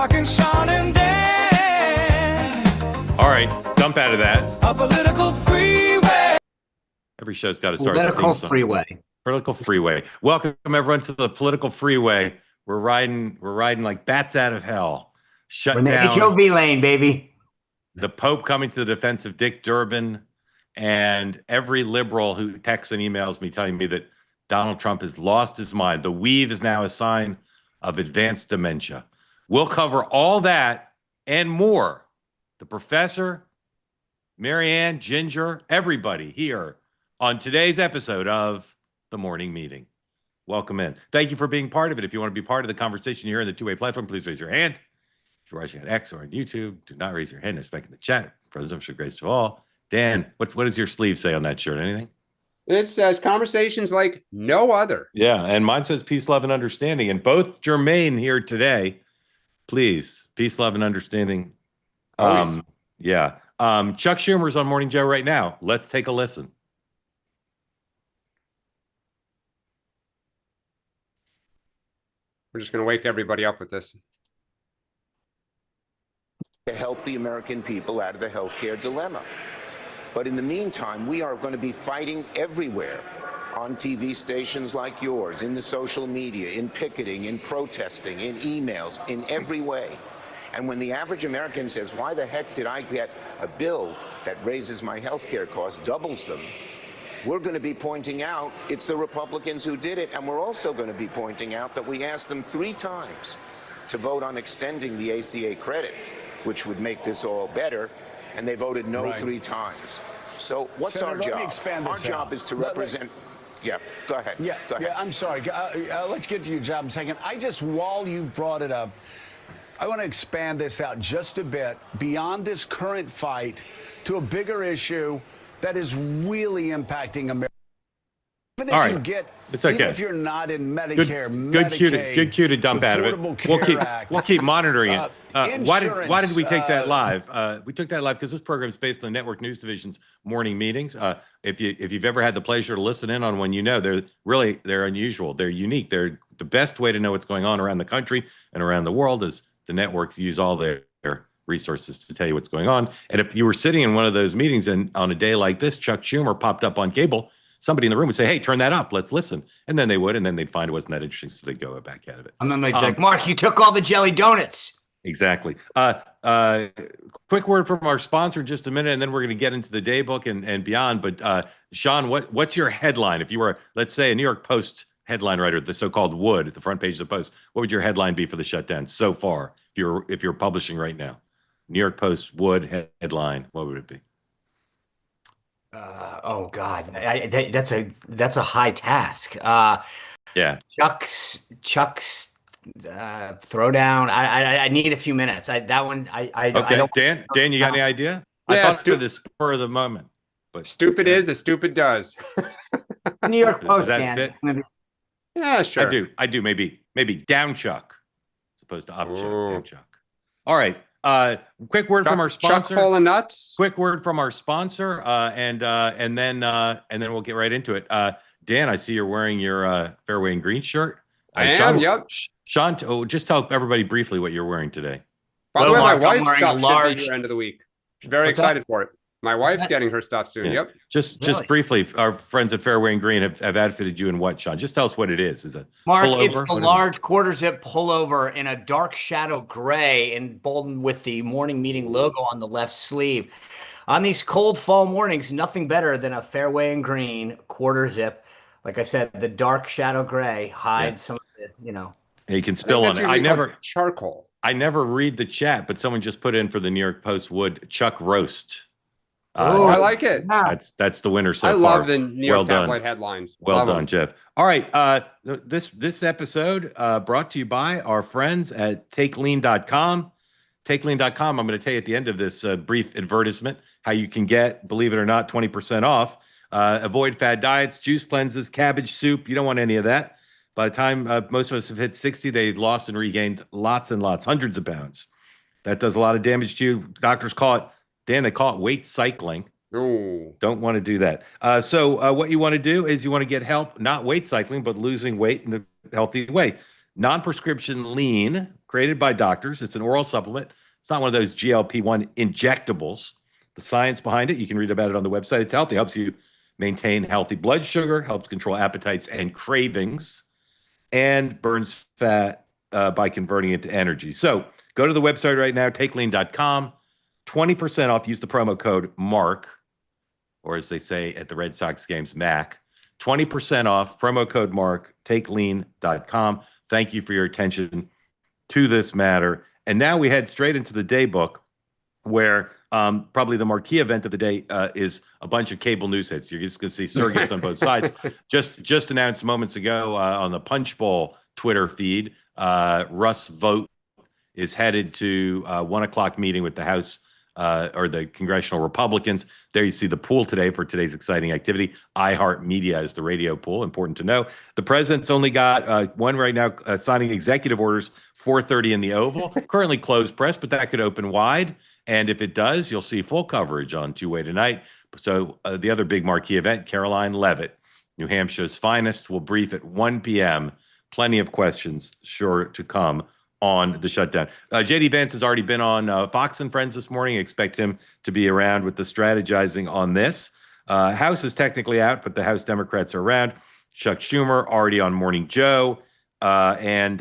Mark and Sean and Dan. All right, dump out of that. A political freeway. Every show's got to start. Political freeway. Political freeway. Welcome everyone to the political freeway. We're riding like bats out of hell. Shut down. HOV lane, baby. The Pope coming to the defense of Dick Durbin, and every liberal who texts and emails me telling me that Donald Trump has lost his mind. The weave is now a sign of advanced dementia. We'll cover all that and more. The professor, Marianne, Ginger, everybody here on today's episode of The Morning Meeting. Welcome in. Thank you for being part of it. If you want to be part of the conversation here in the two-way platform, please raise your hand. If you're watching on X or on YouTube, do not raise your hand. It's back in the chat. Presidential grace to all. Dan, what does your sleeve say on that shirt? Anything? It says conversations like no other. Yeah, and mine says peace, love, and understanding. And both germane here today. Please, peace, love, and understanding. Yeah. Chuck Schumer's on Morning Joe right now. Let's take a listen. We're just going to wake everybody up with this. To help the American people out of the healthcare dilemma. But in the meantime, we are going to be fighting everywhere on TV stations like yours, in the social media, in picketing, in protesting, in emails, in every way. And when the average American says, why the heck did I get a bill that raises my healthcare costs, doubles them, we're going to be pointing out it's the Republicans who did it. And we're also going to be pointing out that we asked them 3 times to vote on extending the ACA credit, which would make this all better, and they voted no 3 times. So what's Senator, our job? Our job is to represent. Yeah, go ahead. Yeah, go ahead. Yeah, I'm sorry. Let's get to your job in a second. While you brought it up, I want to expand this out just a bit beyond this current fight to a bigger issue that is really impacting America. Even if you get, it's okay. Even if you're not in Medicare, good cue to dump out of it. We'll keep monitoring it. Why did we take that live? We took that live because this program is based on the Network News Division's morning meetings. If you've ever had the pleasure to listen in on one, you know they're unusual. They're unique. They're the best way to know what's going on around the country and around the world is the networks use all their resources to tell you what's going on. And if you were sitting in one of those meetings and on a day like this, Chuck Schumer popped up on cable, somebody in the room would say, hey, turn that up. Let's listen. And then they would, and then they'd find it wasn't that interesting, so they'd go back out of it. And then they'd be like, Mark, you took all the jelly donuts. Exactly. Quick word from our sponsor in just a minute, and then we're going to get into the day book and beyond. But Sean, what's your headline? If you were, let's say, a New York Post headline writer, the so-called Wood, at the front page of the Post, what would your headline be for the shutdown so far? If you're publishing right now, New York Post Wood headline, what would it be? Oh God, that's a high task. Yeah. Chuck's throwdown. I need a few minutes. I don't. Dan, you got any idea? Yeah, I thought for the spur of the moment, but stupid is as stupid does. New York Post, does that Dan. fit? Yeah, sure. I do. Maybe down Chuck, as opposed to up Chuck. Down Chuck. All right. Quick word from our sponsor. Chuck full of nuts. Quick word from our sponsor, and then we'll get right into it. Dan, I see you're wearing your Fairway and Green shirt. I am. Yep. Sean, just tell everybody briefly what you're wearing today. By the way, Mark, my I'm wife's wearing stuff a should be here end of the week. Very What's excited that? for it. My wife's getting her stuff soon. Yeah. Yep. Just briefly, our friends at Fairway and Green have outfitted you in what, Sean? Just tell us what it is. Is it Mark? pullover? It's the large quarter zip pullover in a dark shadow gray, emboldened with the morning meeting logo on the left sleeve. On these cold fall mornings, nothing better than a Fairway and Green quarter zip. Like I said, the dark shadow gray hides some of the, You can spill on it. Charcoal. I never read the chat, but someone just put in for the New York Post Wood Chuck roast. Oh, I like it. That's the winner so I far. love the New York done. tabloid headlines. Well Love done, them. Jeff. All right. This episode brought to you by our friends at TakeLean.com. TakeLean.com. I'm going to tell you at the end of this brief advertisement how you can get, believe it or not, 20% off. Avoid fad diets, juice cleanses, cabbage soup. You don't want any of that. By the time most of us have hit 60, they've lost and regained lots and lots, hundreds of pounds. That does a lot of damage to you. Doctors call it, Dan, they call it weight cycling. Ooh. Don't want to do that. So what you want to do is you want to get help, not weight cycling, but losing weight in a healthy way. Non-prescription lean created by doctors. It's an oral supplement. It's not one of those GLP-1 injectables. The science behind it, you can read about it on the website. It's healthy. It helps you maintain healthy blood sugar, helps control appetites and cravings, and burns fat by converting it to energy. So go to the website right now, takelean.com, 20% off. Use the promo code MARK, or as they say at the Red Sox games, MAC. 20% off, promo code MARK, takelean.com. Thank you for your attention to this matter. And now we head straight into the day book, where probably the marquee event of the day is a bunch of cable news hits. You're just going to see surrogates on both sides. Just announced moments ago on the Punch Bowl Twitter feed, Russ Vogt is headed to 1 o'clock meeting with the House or the congressional Republicans. There you see the pool today for today's exciting activity. iHeartMedia is the radio pool. Important to know. The president's only got one right now signing executive orders, 4:30 in the Oval. Currently closed press, but that could open wide. And if it does, you'll see full coverage on Two-Way tonight. So the other big marquee event, Caroline Leavitt, New Hampshire's finest, will brief at 1 p.m. Plenty of questions sure to come on the shutdown. J.D. Vance has already been on Fox and Friends this morning. Expect him to be around with the strategizing on this. House is technically out, but the House Democrats are around. Chuck Schumer already on Morning Joe and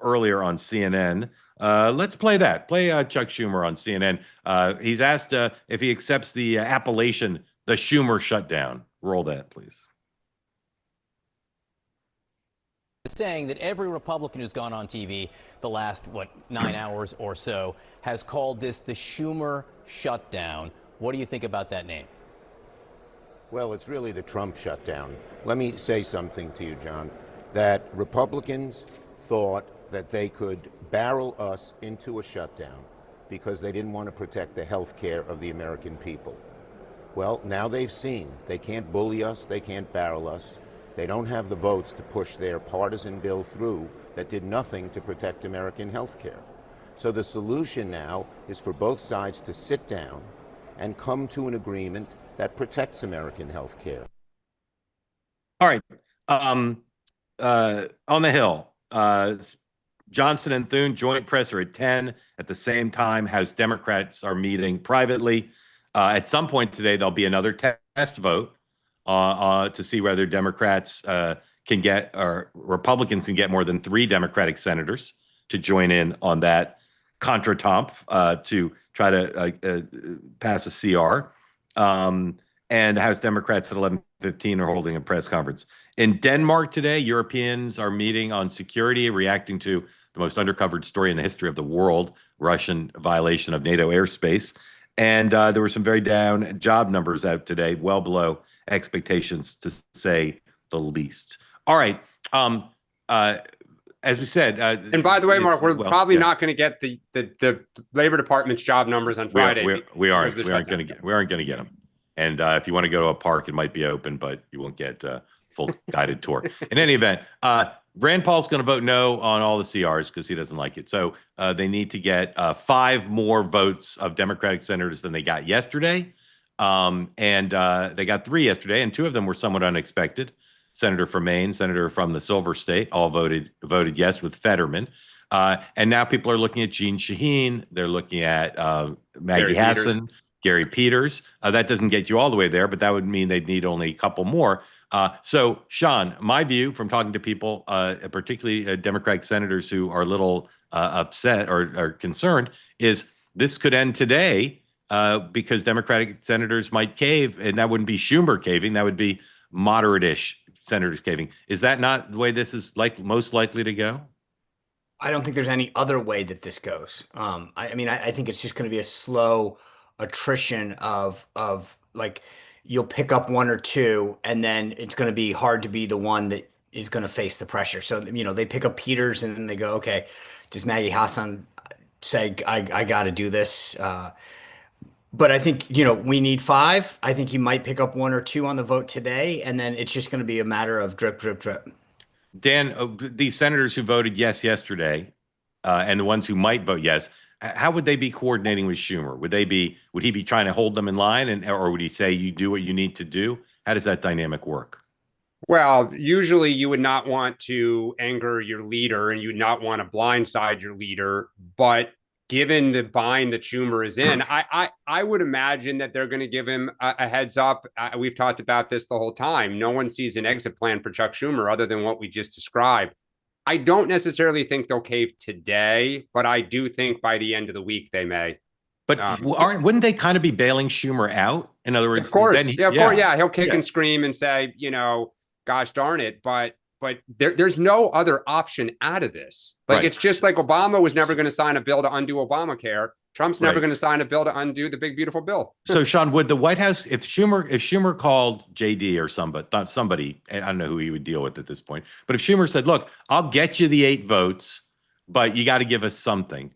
earlier on CNN. Let's play that. Play Chuck Schumer on CNN. He's asked if he accepts the appellation, the Schumer shutdown. Roll that, please. Saying that every Republican who's gone on TV the last, 9 hours or so has called this the Schumer shutdown. What do you think about that name? Well, it's really the Trump shutdown. Let me say something to you, John, that Republicans thought that they could barrel us into a shutdown because they didn't want to protect the health care of the American people. Well, now they've seen they can't bully us, they can't barrel us. They don't have the votes to push their partisan bill through that did nothing to protect American health care. So the solution now is for both sides to sit down and come to an agreement that protects American health care. All right. On the Hill, Johnson and Thune joint presser at 10. At the same time, House Democrats are meeting privately. At some point today, there'll be another test vote to see whether Democrats can get, or Republicans can get more than 3 Democratic senators to join in on that contretemps to try to pass a CR. And House Democrats at 11:15 are holding a press conference. In Denmark today, Europeans are meeting on security, reacting to the most undercovered story in the history of the world, Russian violation of NATO airspace. And there were some very down job numbers out today, well below expectations, to say the least. All right. As we said, and by the way, Mark, we're probably not going to get the Labor Department's job numbers on Friday. We aren't going to get them. And if you want to go to a park, it might be open, but you won't get a full guided tour. In any event, Rand Paul's going to vote no on all the CRs because he doesn't like it. So they need to get 5 more votes of Democratic senators than they got yesterday. And they got 3 yesterday, and 2 of them were somewhat unexpected. Senator from Maine, Senator from the Silver State, all voted yes with Fetterman. And now people are looking at Jeanne Shaheen. They're looking at Maggie Hassan, Gary Peters. That doesn't get you all the way there, but that would mean they'd need only a couple more. So, Sean, my view from talking to people, particularly Democratic senators who are a little upset or concerned, is this could end today because Democratic senators might cave, and that wouldn't be Schumer caving. That would be moderate-ish senators caving. Is that not the way this is most likely to go? I don't think there's any other way that this goes. I think it's just going to be a slow attrition of like you'll pick up 1 or 2, and then it's going to be hard to be the one that is going to face the pressure. So, they pick up Peters and then they go, okay, does Maggie Hassan say, I got to do this? But I think, we need 5. I think you might pick up 1 or 2 on the vote today, and then it's just going to be a matter of drip, drip, drip. Dan, these senators who voted yes yesterday, and the ones who might vote yes, how would they be coordinating with Schumer? Would he be trying to hold them in line, or would he say, you do what you need to do? How does that dynamic work? Well, usually you would not want to anger your leader and you'd not want to blindside your leader. But given the bind that Schumer is in, I would imagine that they're going to give him a heads up. We've talked about this the whole time. No one sees an exit plan for Chuck Schumer other than what we just described. I don't necessarily think they'll cave today, but I do think by the end of the week they may. But wouldn't they kind of be bailing Schumer out? In other words, of course, then he'll kick and scream and say, gosh darn it, but there's no other option out of this. Like, it's just like Obama was never going to sign a bill to undo Obamacare. Trump's never going to sign a bill to undo the big beautiful bill. So, Sean, would the White House, if Schumer called JD or somebody, I don't know who he would deal with at this point, but if Schumer said, "Look, I'll get you the 8 votes, but you got to give us something,"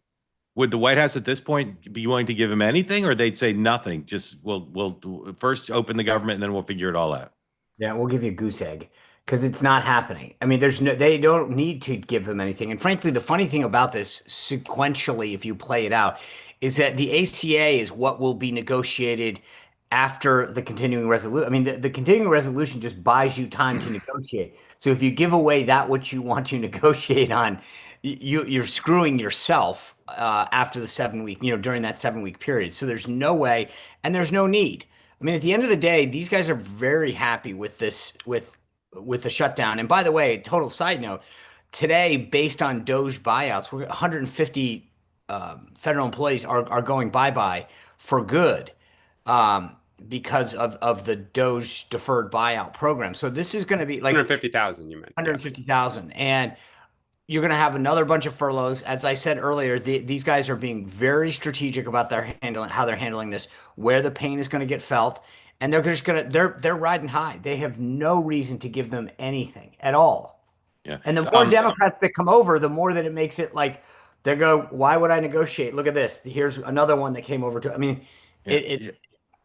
would the White House at this point be willing to give him anything, or they'd say nothing? Just we'll first open the government and then we'll figure it all out. Yeah, we'll give you a goose egg because it's not happening. I mean, they don't need to give them anything. And frankly, the funny thing about this, sequentially, if you play it out, is that the ACA is what will be negotiated after the continuing resolution. I mean, the continuing resolution just buys you time to negotiate. So if you give away that which you want to negotiate on, you're screwing yourself after the 7-week, during that 7-week period. So there's no way, and there's no need. I mean, at the end of the day, these guys are very happy with this, with the shutdown. And by the way, total side note, today, based on Doge buyouts, 150 federal employees are going bye-bye for good because of the Doge deferred buyout program. So this is going to be like 150,000, you meant. 150,000. And you're going to have another bunch of furloughs. As I said earlier, these guys are being very strategic about how they're handling this, where the pain is going to get felt, and they're riding high. They have no reason to give them anything at all. Yeah. And the more Democrats that come over, the more that it makes it like they go, why would I negotiate? Look at this. Here's another one that came over to. I mean,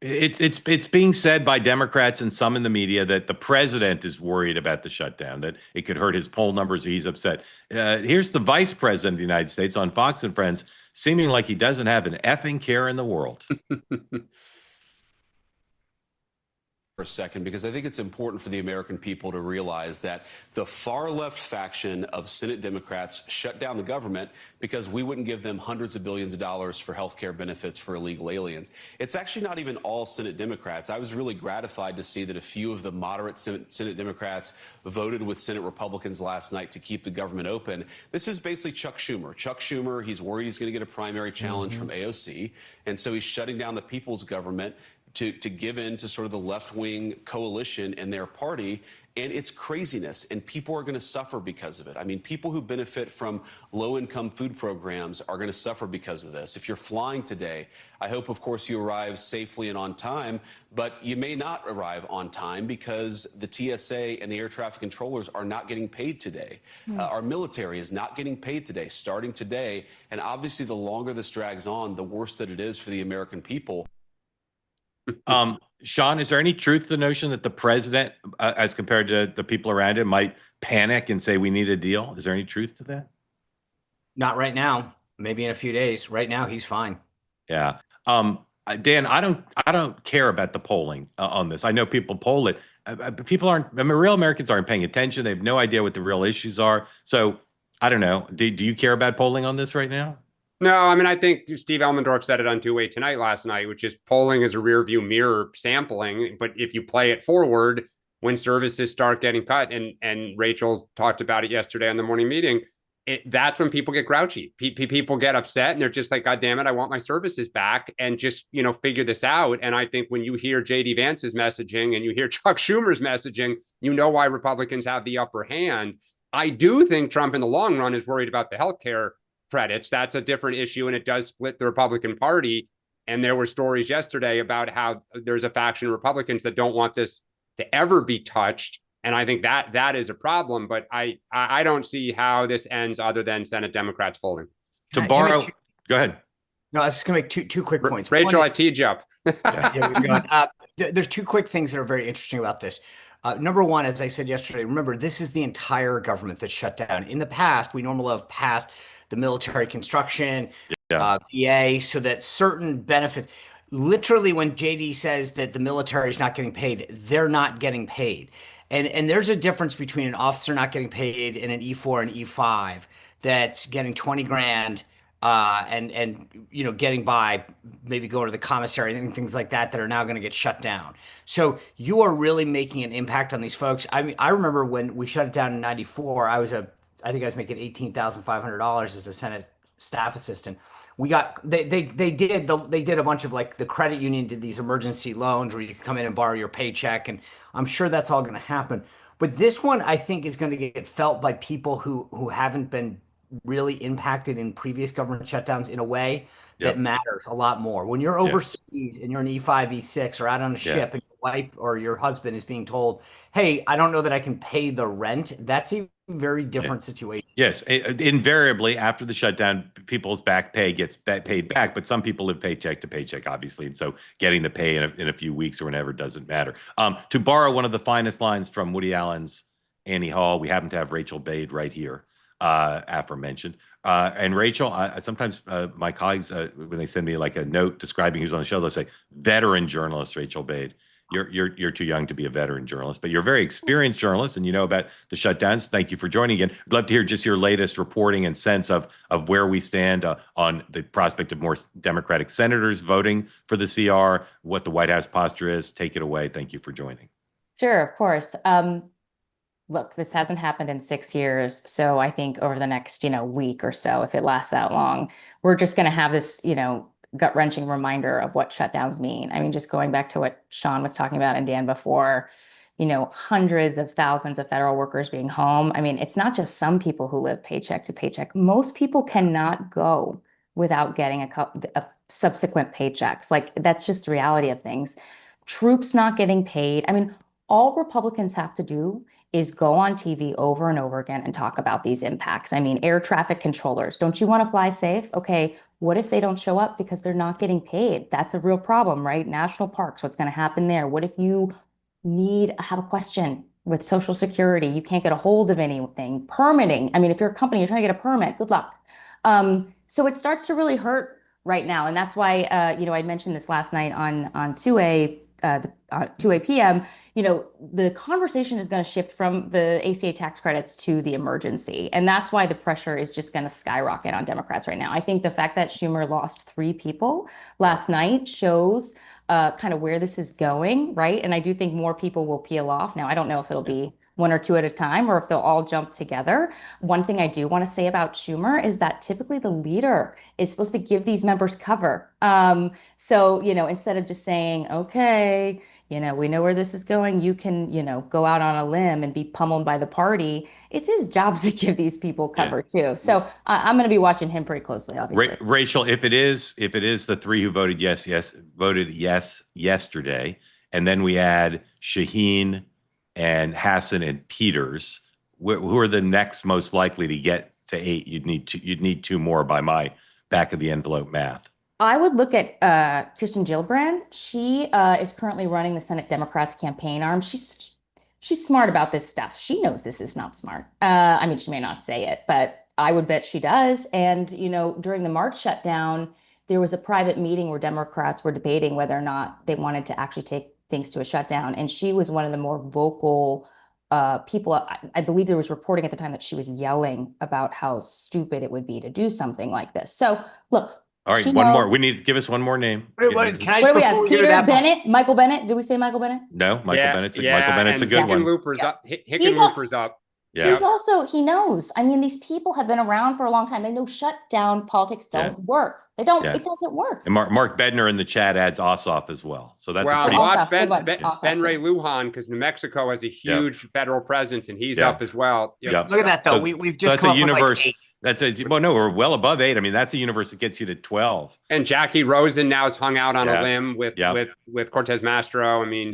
It's being said by Democrats and some in the media that the president is worried about the shutdown, that it could hurt his poll numbers. He's upset. Here's the vice president of the United States on Fox and Friends, seeming like he doesn't have an effing care in the world. For a second, because I think it's important for the American people to realize that the far left faction of Senate Democrats shut down the government because we wouldn't give them hundreds of billions of dollars for health care benefits for illegal aliens. It's actually not even all Senate Democrats. I was really gratified to see that a few of the moderate Senate Democrats voted with Senate Republicans last night to keep the government open. This is basically Chuck Schumer. Chuck Schumer, he's worried he's going to get a primary challenge from AOC, and so he's shutting down the people's government to give in to sort of the left-wing coalition and their party, and it's craziness, and people are going to suffer because of it. I mean, people who benefit from low-income food programs are going to suffer because of this. If you're flying today, I hope, of course, you arrive safely and on time, but you may not arrive on time because the TSA and the air traffic controllers are not getting paid today. Our military is not getting paid today, starting today, and obviously the longer this drags on, the worse that it is for the American people. Sean, is there any truth to the notion that the president, as compared to the people around him, might panic and say we need a deal? Is there any truth to that? Not right now. Maybe in a few days. Right now, he's fine. Yeah. Dan, I don't care about the polling on this. I know people poll it. People aren't. I mean, real Americans aren't paying attention. They have no idea what the real issues are. So I don't know. Do you care about polling on this right now? No, I mean, I think Steve Elmendorf said it on Two-Way Tonight last night, which is polling is a rear view mirror sampling. But if you play it forward, when services start getting cut, and Rachel talked about it yesterday on the morning meeting, that's when people get grouchy. People get upset and they're just like, God damn it, I want my services back, and just, figure this out. And I think when you hear J.D. Vance's messaging and you hear Chuck Schumer's messaging, you know why Republicans have the upper hand. I do think Trump in the long run is worried about the healthcare credits. That's a different issue, and it does split the Republican Party. And there were stories yesterday about how there's a faction of Republicans that don't want this to ever be touched. And I think that is a problem. But I don't see how this ends other than Senate Democrats folding. Go ahead. No, I was just going to make two quick points. Rachel, I teed you up. There's two quick things that are very interesting about this. Number one, as I said yesterday, remember, this is the entire government that's shut down. In the past, we normally have passed the military construction, VA, so that certain benefits. literally when JD says that the military is not getting paid, they're not getting paid. And there's a difference between an officer not getting paid and an E4 and E5 that's getting 20 grand and getting by, maybe going to the commissary and things like that are now going to get shut down. So you are really making an impact on these folks. I mean, I remember when we shut it down in '94, I think I was making $18,500 as a Senate staff assistant. They did a bunch of, like, the credit union did these emergency loans where you could come in and borrow your paycheck, and I'm sure that's all going to happen. But this one, I think, is going to get felt by people who haven't been really impacted in previous government shutdowns in a way that Yep. matters a lot more. When you're Yeah. overseas and you're an E5, E6, or out on a Yeah. ship, and your wife or your husband is being told, "Hey, I don't know that I can pay the rent," that's a very different situation. Yes, invariably after the shutdown, people's back pay gets paid back, but some people live paycheck to paycheck, obviously, and so getting the pay in a few weeks or whenever doesn't matter. To borrow one of the finest lines from Woody Allen's Annie Hall, we happen to have Rachel Bade right here, aforementioned. And Rachel, sometimes my colleagues, when they send me like a note describing who's on the show, they'll say veteran journalist Rachel Bade. You're too young to be a veteran journalist, but you're a very experienced journalist and you know about the shutdowns. Thank you for joining again. I'd love to hear just your latest reporting and sense of where we stand on the prospect of more Democratic senators voting for the CR, what the White House posture is. Take it away. Thank you for joining. Sure, of course. Look, this hasn't happened in 6 years. So I think over the next, week or so, if it lasts that long, we're just going to have this, gut-wrenching reminder of what shutdowns mean. I mean, just going back to what Sean was talking about and Dan before, hundreds of thousands of federal workers being home. I mean, it's not just some people who live paycheck to paycheck. Most people cannot go without getting a subsequent paychecks. Like, that's just the reality of things. Troops not getting paid. I mean, all Republicans have to do is go on TV over and over again and talk about these impacts. I mean, air traffic controllers, don't you want to fly safe? Okay, what if they don't show up because they're not getting paid? That's a real problem, right? National parks, what's going to happen there? What if you have a question with Social Security? You can't get a hold of anything. Permitting. I mean, if you're a company, you're trying to get a permit, good luck. So it starts to really hurt right now. And that's why, I mentioned this last night on 2A p.m., the conversation is going to shift from the ACA tax credits to the emergency. And that's why the pressure is just going to skyrocket on Democrats right now. I think the fact that Schumer lost 3 people last night shows kind of where this is going, right? And I do think more people will peel off. Now, I don't know if it'll be 1 or 2 at a time or if they'll all jump together. One thing I do want to say about Schumer is that typically the leader is supposed to give these members cover. So, instead of just saying, okay, we know where this is going, you can, go out on a limb and be pummeled by the party. It's his job to give these people cover too. So I'm going to be watching him pretty closely, obviously. Rachel, if it is the 3 who voted yes yesterday, and then we add Shaheen and Hassan and Peters, who are the next most likely to get to 8? You'd need 2 more by my back of the envelope math. I would look at Kirsten Gillibrand. She is currently running the Senate Democrats campaign arm. She's smart about this stuff. She knows this is not smart. I mean, she may not say it, but I would bet she does. And, during the March shutdown, there was a private meeting where Democrats were debating whether or not they wanted to actually take things to a shutdown. And she was one of the more vocal people. I believe there was reporting at the time that she was yelling about how stupid it would be to do something like this. So, look. All right, one more. We need to give us one more name. Can I What do we have? Peter Bennett, Michael Bennett. Did we say Michael Bennett? No, Michael Bennett's a good one. Hickenlooper's up. Yeah. He knows. I mean, these people have been around for a long time. They know shutdown politics don't work. It doesn't work. And Mark Bednar in the chat adds Ossoff as well. So that's a pretty watch Ben Ray Lujan, because New Mexico has a huge federal presence, and he's up as well. Look at that, though. We've just that's come a universe. Like we're well above 8. I mean, that's a universe that gets you to 12. And Jackie Rosen now has hung out on a limb with Cortez Mastro. I mean,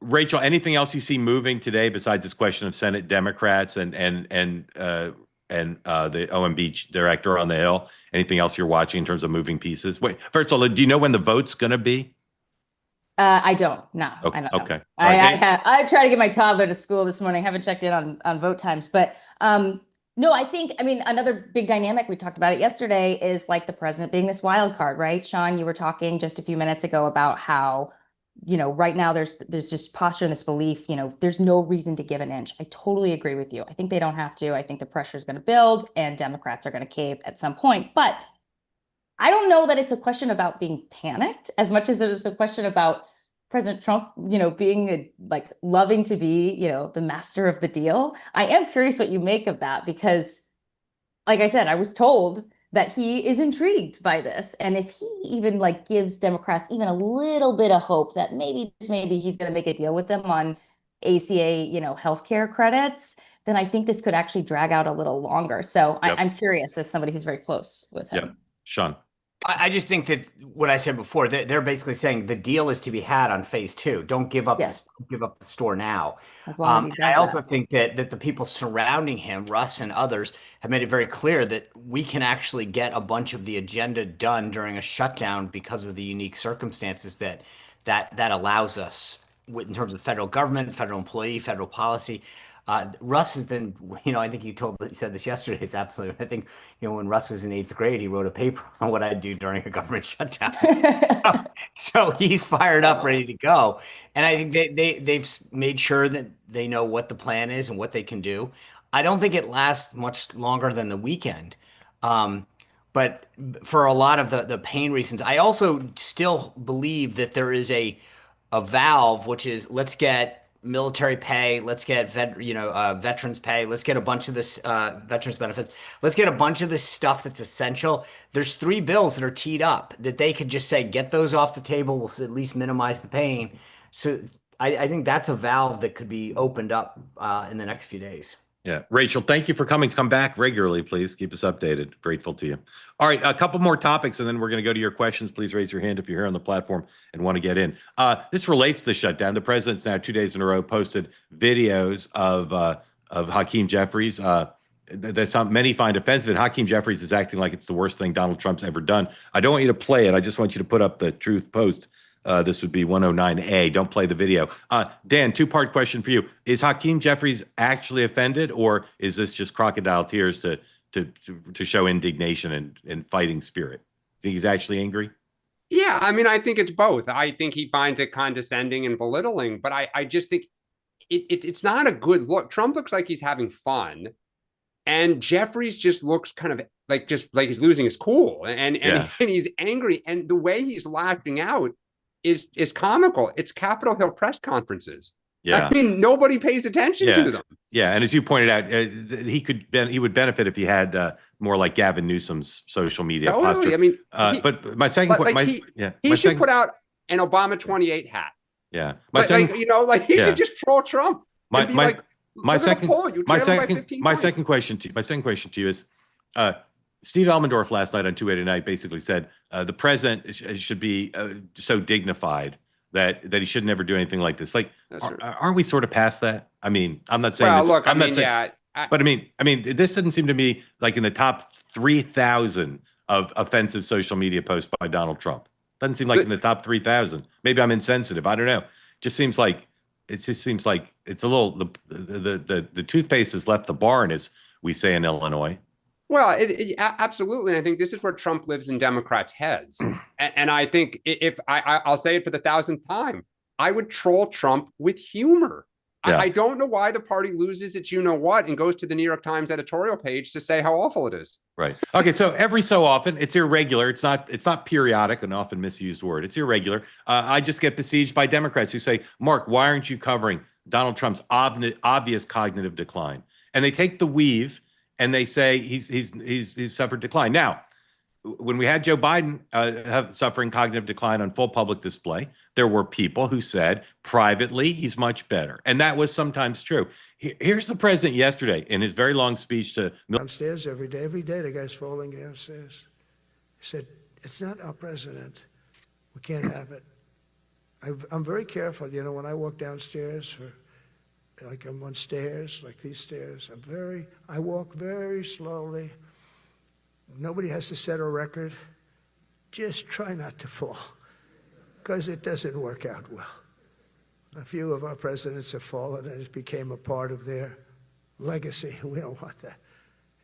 Rachel, anything else you see moving today besides this question of Senate Democrats and the OMB director on the Hill? Anything else you're watching in terms of moving pieces? Wait, first of all, do you know when the vote's going to be? I don't. No, okay. I don't know. Okay. I tried to get my toddler to school this morning. Haven't checked in on vote times, but No, I mean, another big dynamic, we talked about it yesterday, is like the president being this wild card, right? Sean, you were talking just a few minutes ago about how, right now there's just posture in this belief, there's no reason to give an inch. I totally agree with you. I think they don't have to. I think the pressure is going to build and Democrats are going to cave at some point. But I don't know that it's a question about being panicked as much as it is a question about President Trump, being like loving to be, the master of the deal. I am curious what you make of that because, like I said, I was told that he is intrigued by this, and if he even like gives Democrats even a little bit of hope that maybe he's going to make a deal with them on ACA, healthcare credits, then I think this could actually drag out a little longer. So Yep. I'm curious as somebody who's very close with him. Yep. Sean. I just think that what I said before, they're basically saying the deal is to be had on phase 2. Don't give up, Yes. give up the store now. As long as he does I also that. think that the people surrounding him, Russ and others, have made it very clear that we can actually get a bunch of the agenda done during a shutdown because of the unique circumstances that allows us in terms of federal government, federal employee, federal policy. Russ has been, I think he said this yesterday. It's absolutely, I think, when Russ was in 8th grade, he wrote a paper on what I'd do during a government shutdown. So he's fired up, ready to go. And I think they've made sure that they know what the plan is and what they can do. I don't think it lasts much longer than the weekend. But for a lot of the pain reasons, I also still believe that there is a valve, which is let's get military pay, let's get veterans pay, let's get a bunch of this veterans benefits, let's get a bunch of this stuff that's essential. There's 3 bills that are teed up that they could just say, get those off the table. We'll at least minimize the pain. So I think that's a valve that could be opened up in the next few days. Yeah. Rachel, thank you for coming. Come back regularly, please. Keep us updated. Grateful to you. All right. A couple more topics, and then we're going to go to your questions. Please raise your hand if you're here on the platform and want to get in. This relates to the shutdown. The president's now 2 days in a row posted videos of Hakeem Jeffries. Many find offensive, and Hakeem Jeffries is acting like it's the worst thing Donald Trump's ever done. I don't want you to play it. I just want you to put up the truth post. This would be 109A. Don't play the video. Dan, 2-part question for you. Is Hakeem Jeffries actually offended, or is this just crocodile tears to show indignation and fighting spirit? Think he's actually angry? Yeah, I mean, I think it's both. I think he finds it condescending and belittling, but I just think it's not a good look. Trump looks like he's having fun, and Jeffries just looks kind of like he's losing his cool, and he's angry, and the way he's lashing out is comical. It's Capitol Hill press conferences. Yeah. I mean, nobody pays attention to them. Yeah, and as you pointed out, he would benefit if he had more like Gavin Newsom's social media posture. I mean, but my second point, he should put out an Obama 28 hat. Yeah, he should just troll Trump. My second question to you is, Steve Elmendorf last night on 280 Night basically said the president should be so dignified that he should never do anything like this. Like, aren't we sort of past that? I mean, I'm not saying. Well, look, but I mean, this doesn't seem to me like in the top 3,000 of offensive social media posts by Donald Trump. Doesn't seem like in the top 3,000. Maybe I'm insensitive. I don't know. It just seems like it's a little the toothpaste has left the barn, as we say in Illinois. Well, absolutely. And I think this is where Trump lives in Democrats' heads. And I think if I'll say it for the 1,000th time, I would troll Trump with humor. Yeah. I don't know why the party loses its you-know-what and goes to the New York Times editorial page to say how awful it is. Right. Okay. So every so often, it's irregular. It's not periodic, an often misused word. It's irregular. I just get besieged by Democrats who say, Mark, why aren't you covering Donald Trump's obvious cognitive decline? And they take the weave and they say he's suffered decline. Now, when we had Joe Biden suffering cognitive decline on full public display, there were people who said privately he's much better. And that was sometimes true. Here's the president yesterday in his very long speech to downstairs every day the guy's falling downstairs. He said, it's not our president. We can't have it. I'm very careful, when I walk downstairs like I'm on stairs, like these stairs. I walk very slowly. Nobody has to set a record. Just try not to fall, because it doesn't work out well. A few of our presidents have fallen, and it became a part of their legacy. We don't want that.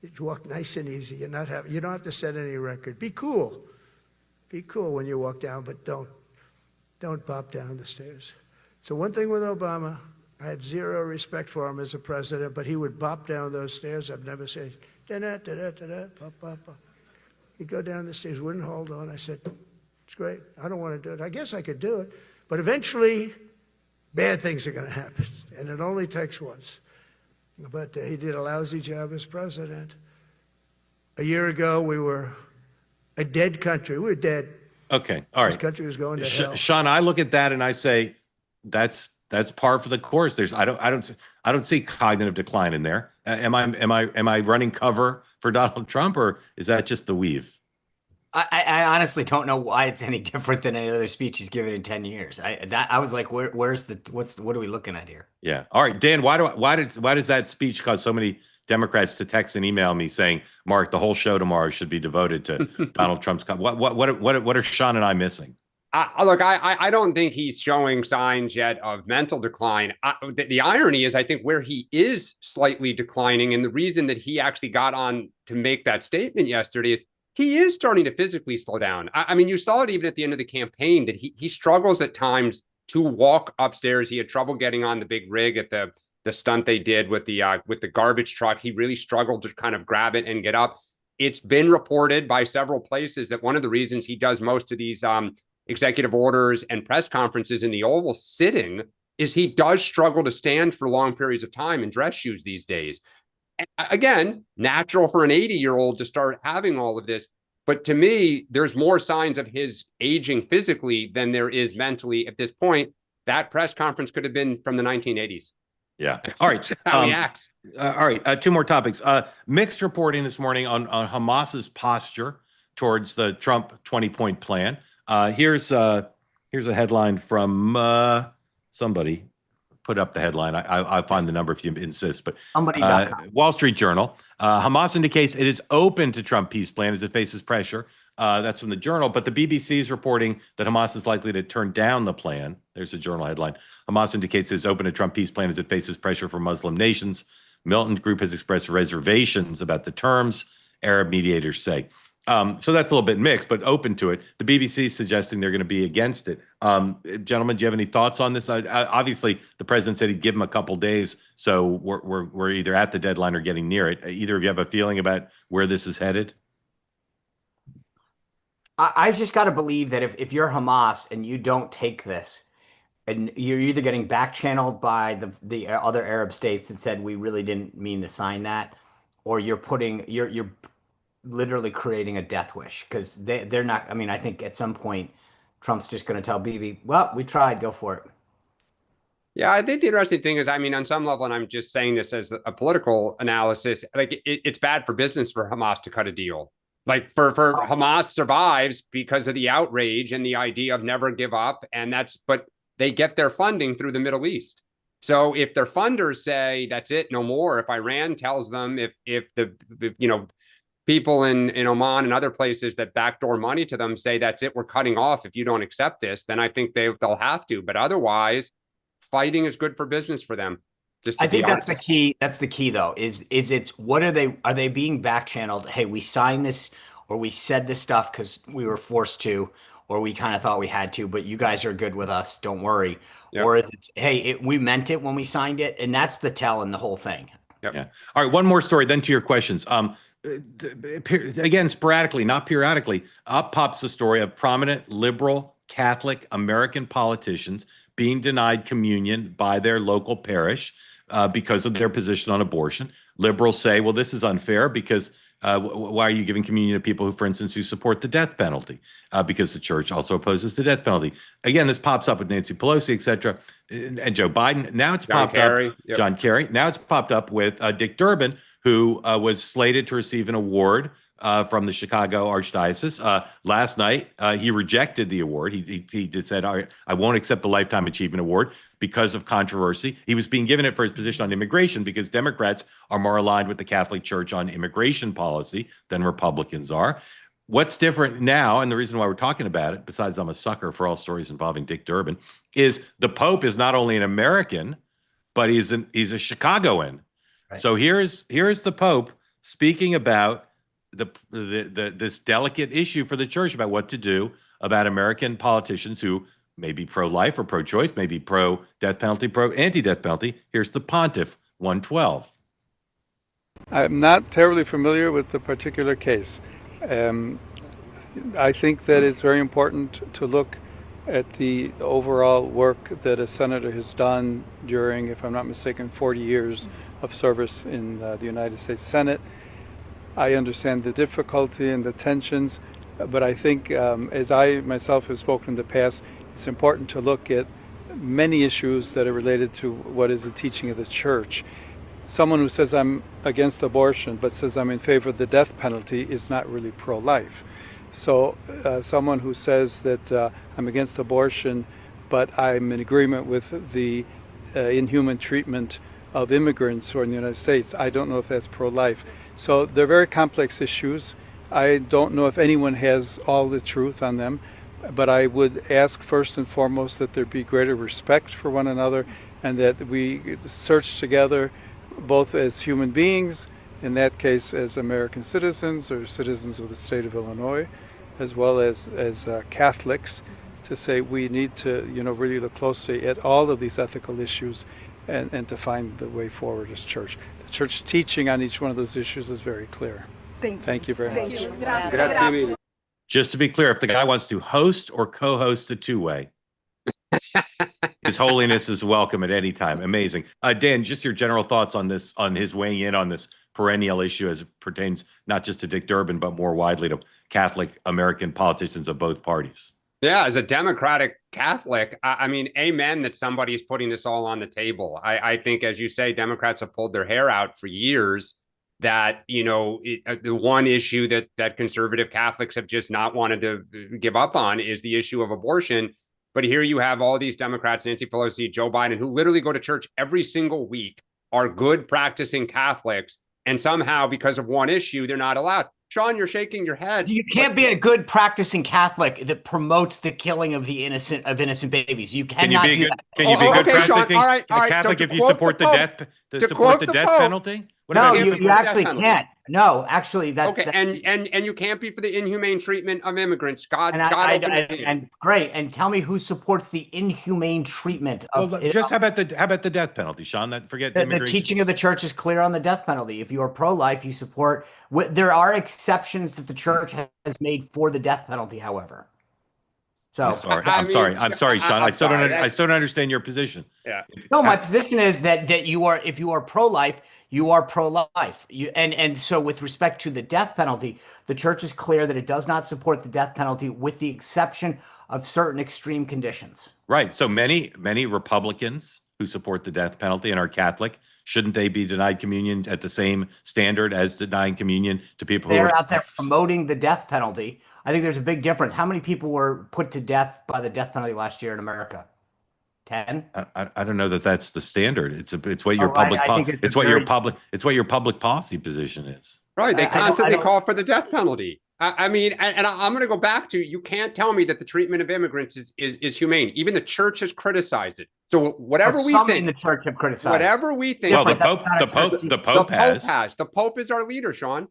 You walk nice and easy. You don't have to set any record. Be cool. Be cool when you walk down, but don't bop down the stairs. So one thing with Obama, I had zero respect for him as a president, but he would bop down those stairs. I've never said, da-da-da-da-da-da, bop, bop, bop. He'd go down the stairs, wouldn't hold on. I said, it's great. I don't want to do it. I guess I could do it. But eventually, bad things are going to happen, and it only takes once. But he did a lousy job as president. A year ago, we were a dead country. We were dead. Okay, all right. This country was going to hell. Sean, I look at that and I say, that's par for the course. I don't see cognitive decline in there. Am I running cover for Donald Trump, or is that just the weave? I honestly don't know why it's any different than any other speech he's given in 10 years. I was like, what are we looking at here? Yeah. All right, Dan, why does that speech cause so many Democrats to text and email me saying, Mark, the whole show tomorrow should be devoted to Donald Trump's what are Sean and I missing? Look, I don't think he's showing signs yet of mental decline. The irony is, I think where he is slightly declining, and the reason that he actually got on to make that statement yesterday is he is starting to physically slow down. I mean, you saw it even at the end of the campaign that he struggles at times to walk upstairs. He had trouble getting on the big rig at the stunt they did with the garbage truck. He really struggled to kind of grab it and get up. It's been reported by several places that one of the reasons he does most of these executive orders and press conferences in the Oval sitting is he does struggle to stand for long periods of time in dress shoes these days. Again, natural for an 80-year-old to start having all of this. But to me, there's more signs of his aging physically than there is mentally at this point. That press conference could have been from the 1980s. Yeah. All right. How he acts. All right. Two more topics. Mixed reporting this morning on Hamas's posture towards the Trump 20-point plan. Here's a headline from somebody. Put up the headline. I'll find the number if you insist. But Wall Street Journal. Hamas indicates it is open to Trump peace plan as it faces pressure. That's from the Journal. But the BBC is reporting that Hamas is likely to turn down the plan. There's a Journal headline. Hamas indicates it is open to Trump peace plan as it faces pressure from Muslim nations. Militant group has expressed reservations about the terms, Arab mediators say. So that's a little bit mixed, but open to it. The BBC is suggesting they're going to be against it. Gentlemen, do you have any thoughts on this? Obviously, the president said he'd give him a couple days, so we're either at the deadline or getting near it. Either of you have a feeling about where this is headed? I've just got to believe that if you're Hamas and you don't take this, and you're either getting back-channeled by the other Arab states that said we really didn't mean to sign that, or you're literally creating a death wish, because they're not. I mean, I think at some point Trump's just going to tell Bibi, well, we tried, go for it. Yeah, I think the interesting thing is, I mean, on some level, and I'm just saying this as a political analysis, like it's bad for business for Hamas to cut a deal. Like for Hamas survives because of the outrage and the idea of never give up. But they get their funding through the Middle East. So if their funders say that's it, no more, if Iran tells them, if the people in Oman and other places that backdoor money to them say that's it, we're cutting off if you don't accept this, then I think they'll have to. But otherwise, fighting is good for business for them. I think that's the key. That's the key, though. Is it what are they being back channeled? Hey, we signed this, or we said this stuff because we were forced to, or we kind of thought we had to, but you guys are good with us, don't worry. Yep. Or is it, hey, we meant it when we signed it, and that's the tell in the whole thing. Yep. Yeah. All right, one more story, then to your questions. Again, sporadically, not periodically, up pops the story of prominent liberal Catholic American politicians being denied communion by their local parish because of their position on abortion. Liberals say, well, this is unfair because why are you giving communion to people who, for instance, who support the death penalty? Because the church also opposes the death penalty. Again, this pops up with Nancy Pelosi, et cetera, and Joe Biden. Now it's popped up, John Kerry. Now it's popped up with Dick Durbin, who was slated to receive an award from the Chicago Archdiocese. Last night, he rejected the award. He said, I won't accept the Lifetime Achievement Award because of controversy. He was being given it for his position on immigration because Democrats are more aligned with the Catholic Church on immigration policy than Republicans are. What's different now, and the reason why we're talking about it, besides I'm a sucker for all stories involving Dick Durbin, is the Pope is not only an American, but he's a Chicagoan. Right. So here's the Pope speaking about this delicate issue for the church about what to do about American politicians who may be pro-life or pro-choice, maybe pro-death penalty, pro-anti-death penalty. Here's the Pontiff, 112. I'm not terribly familiar with the particular case. I think that it's very important to look at the overall work that a senator has done during, if I'm not mistaken, 40 years of service in the United States Senate. I understand the difficulty and the tensions, but I think, as I myself have spoken in the past, it's important to look at many issues that are related to what is the teaching of the church. Someone who says I'm against abortion but says I'm in favor of the death penalty is not really pro-life. So someone who says that I'm against abortion but I'm in agreement with the inhuman treatment of immigrants who are in the United States, I don't know if that's pro-life. So they're very complex issues. I don't know if anyone has all the truth on them, but I would ask first and foremost that there be greater respect for one another and that we search together both as human beings, in that case as American citizens or citizens of the state of Illinois, as well as Catholics, to say we need to really look closely at all of these ethical issues and to find the way forward as church. The church teaching on each one of those issues is very clear. Thank you very much. Grazie. Just to be clear, if the guy wants to host or co-host a two-way, His Holiness is welcome at any time. Amazing. Dan, just your general thoughts on this, on his weighing in on this perennial issue as it pertains not just to Dick Durbin, but more widely to Catholic American politicians of both parties. Yeah, as a Democratic Catholic, I mean, amen that somebody's putting this all on the table. I think, as you say, Democrats have pulled their hair out for years that, the one issue that conservative Catholics have just not wanted to give up on is the issue of abortion. But here you have all these Democrats, Nancy Pelosi, Joe Biden, who literally go to church every single week, are good practicing Catholics, and somehow because of one issue, they're not allowed. Sean, you're shaking your head. You can't be a good practicing Catholic that promotes the killing of innocent babies. You cannot do that. Can you be a good practicing Sean, all right, Catholic so if you support the death penalty? No, you actually can't. No, actually, okay. And you can't be for the inhumane treatment of immigrants. And great. And tell me who supports the inhumane treatment of. Well, just how about the death penalty, Sean? Forget the teaching of the church is clear on the death penalty. If you are pro-life, you support. There are exceptions that the church has made for the death penalty, however. So I'm sorry, Sean. I still don't understand your position. Yeah. No, my position is that if you are pro-life, you are pro-life. And so with respect to the death penalty, the church is clear that it does not support the death penalty with the exception of certain extreme conditions. Right. So many Republicans who support the death penalty and are Catholic, shouldn't they be denied communion at the same standard as denying communion to people who are out there promoting the death penalty? I think there's a big difference. How many people were put to death by the death penalty last year in America? 10? I don't know that that's the standard. It's what your it's what your public policy position is. Right. They constantly call for the death penalty. I mean, and I'm going to go back to, you can't tell me that the treatment of immigrants is humane. Even the church has criticized it. So whatever we think, the church have criticized. Whatever we think. Well, the Pope has. The Pope is our leader, Sean.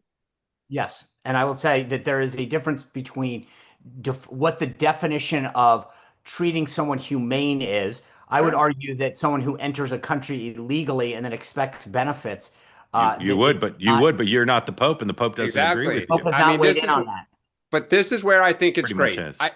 Yes, and I will say that there is a difference between what the definition of treating someone humane is. I would argue that someone who enters a country illegally and then expects benefits. But you're not the Pope, and the Pope doesn't agree with you. The Pope has not weighed in on that. But this is where I think it's great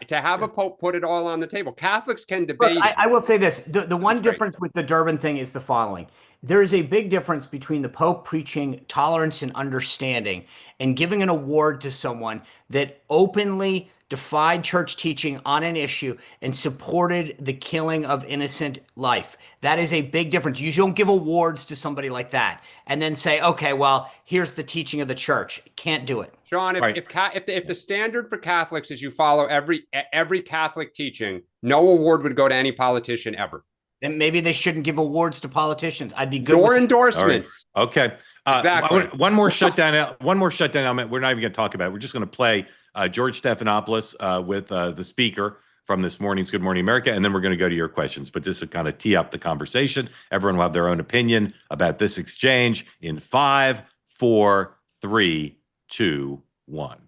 to have a Pope put it all on the table. Catholics can debate. Look, I will say this. The one difference with the Durbin thing is the following. There is a big difference between the Pope preaching tolerance and understanding and giving an award to someone that openly defied church teaching on an issue and supported the killing of innocent life. That is a big difference. You don't give awards to somebody like that and then say, okay, well, here's the teaching of the church. Can't do it. Sean, if the standard for Catholics is you follow every Catholic teaching, no award would go to any politician ever. Then maybe they shouldn't give awards to politicians. I'd be good. Or endorsements. Right. Okay. Exactly. One more shutdown element. We're not even going to talk about it. We're just going to play George Stephanopoulos with the speaker from this morning's Good Morning America, and then we're going to go to your questions. But just to kind of tee up the conversation, everyone will have their own opinion about this exchange in 5, 4, 3, 2, 1.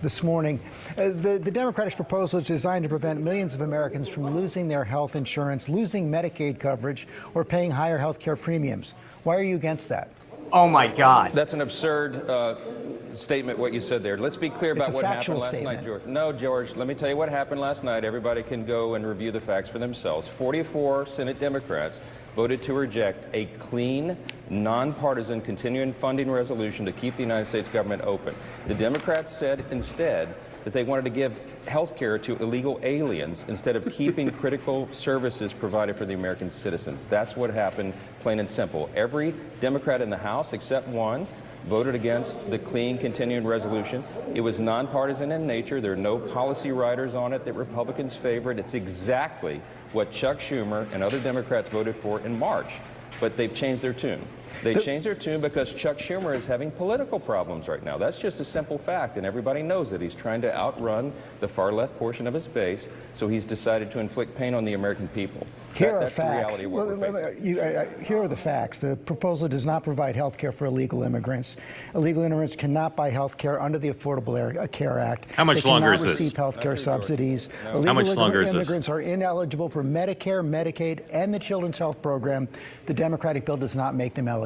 This morning, the Democratic proposal is designed to prevent millions of Americans from losing their health insurance, losing Medicaid coverage, or paying higher health care premiums. Why are you against that? Oh, my God. That's an absurd statement, what you said there. Let's be clear about what happened last night, George. No, George, let me tell you what happened last night. Everybody can go and review the facts for themselves. 44 Senate Democrats voted to reject a clean, nonpartisan continuing funding resolution to keep the United States government open. The Democrats said instead that they wanted to give health care to illegal aliens instead of keeping critical services provided for the American citizens. That's what happened, plain and simple. Every Democrat in the House, except one, voted against the clean continuing resolution. It was nonpartisan in nature. There are no policy riders on it that Republicans favored. It's exactly what Chuck Schumer and other Democrats voted for in March. But they've changed their tune. They changed their tune because Chuck Schumer is having political problems right now. That's just a simple fact, and everybody knows that he's trying to outrun the far left portion of his base, so he's decided to inflict pain on the American people. Here are That's facts. the reality of what we're facing. Here are the facts. The proposal does not provide health care for illegal immigrants. Illegal immigrants cannot buy health care under the Affordable Care Act. How much longer is this? They cannot receive health care subsidies. No. How much longer is this? Immigrants are ineligible for Medicare, Medicaid, and the Children's Health Program. The Democratic bill does not make them eligible.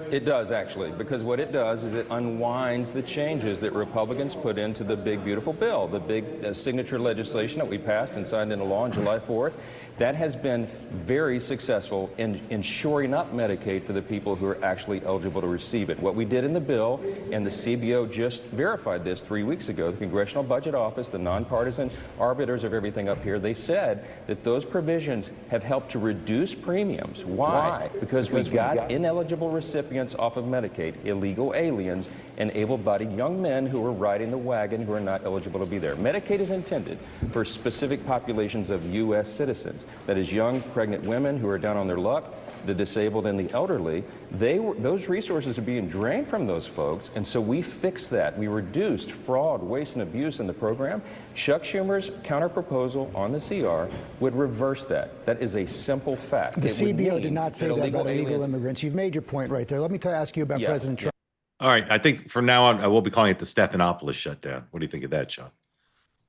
It does, actually, because what it does is it unwinds the changes that Republicans put into the big, beautiful bill, the big signature legislation that we passed and signed into law on July 4th. That has been very successful in shoring up Medicaid for the people who are actually eligible to receive it. What we did in the bill, and the CBO just verified this 3 weeks ago, the Congressional Budget Office, the nonpartisan arbiters of everything up here, they said that those provisions have helped to reduce premiums. Why? Because we got ineligible recipients off of Medicaid, illegal aliens, and able-bodied young men who are riding the wagon who are not eligible to be there. Medicaid is intended for specific populations of U.S. citizens. That is young, pregnant women who are down on their luck, the disabled and the elderly. Those resources are being drained from those folks, and so we fixed that. We reduced fraud, waste, and abuse in the program. Chuck Schumer's counterproposal on the CR would reverse that. That is a simple fact. The CBO did not say that about illegal immigrants. You've made your point right there. Let me ask you about President Trump. All right. I think from now on, I will be calling it the Stephanopoulos shutdown. What do you think of that, Sean?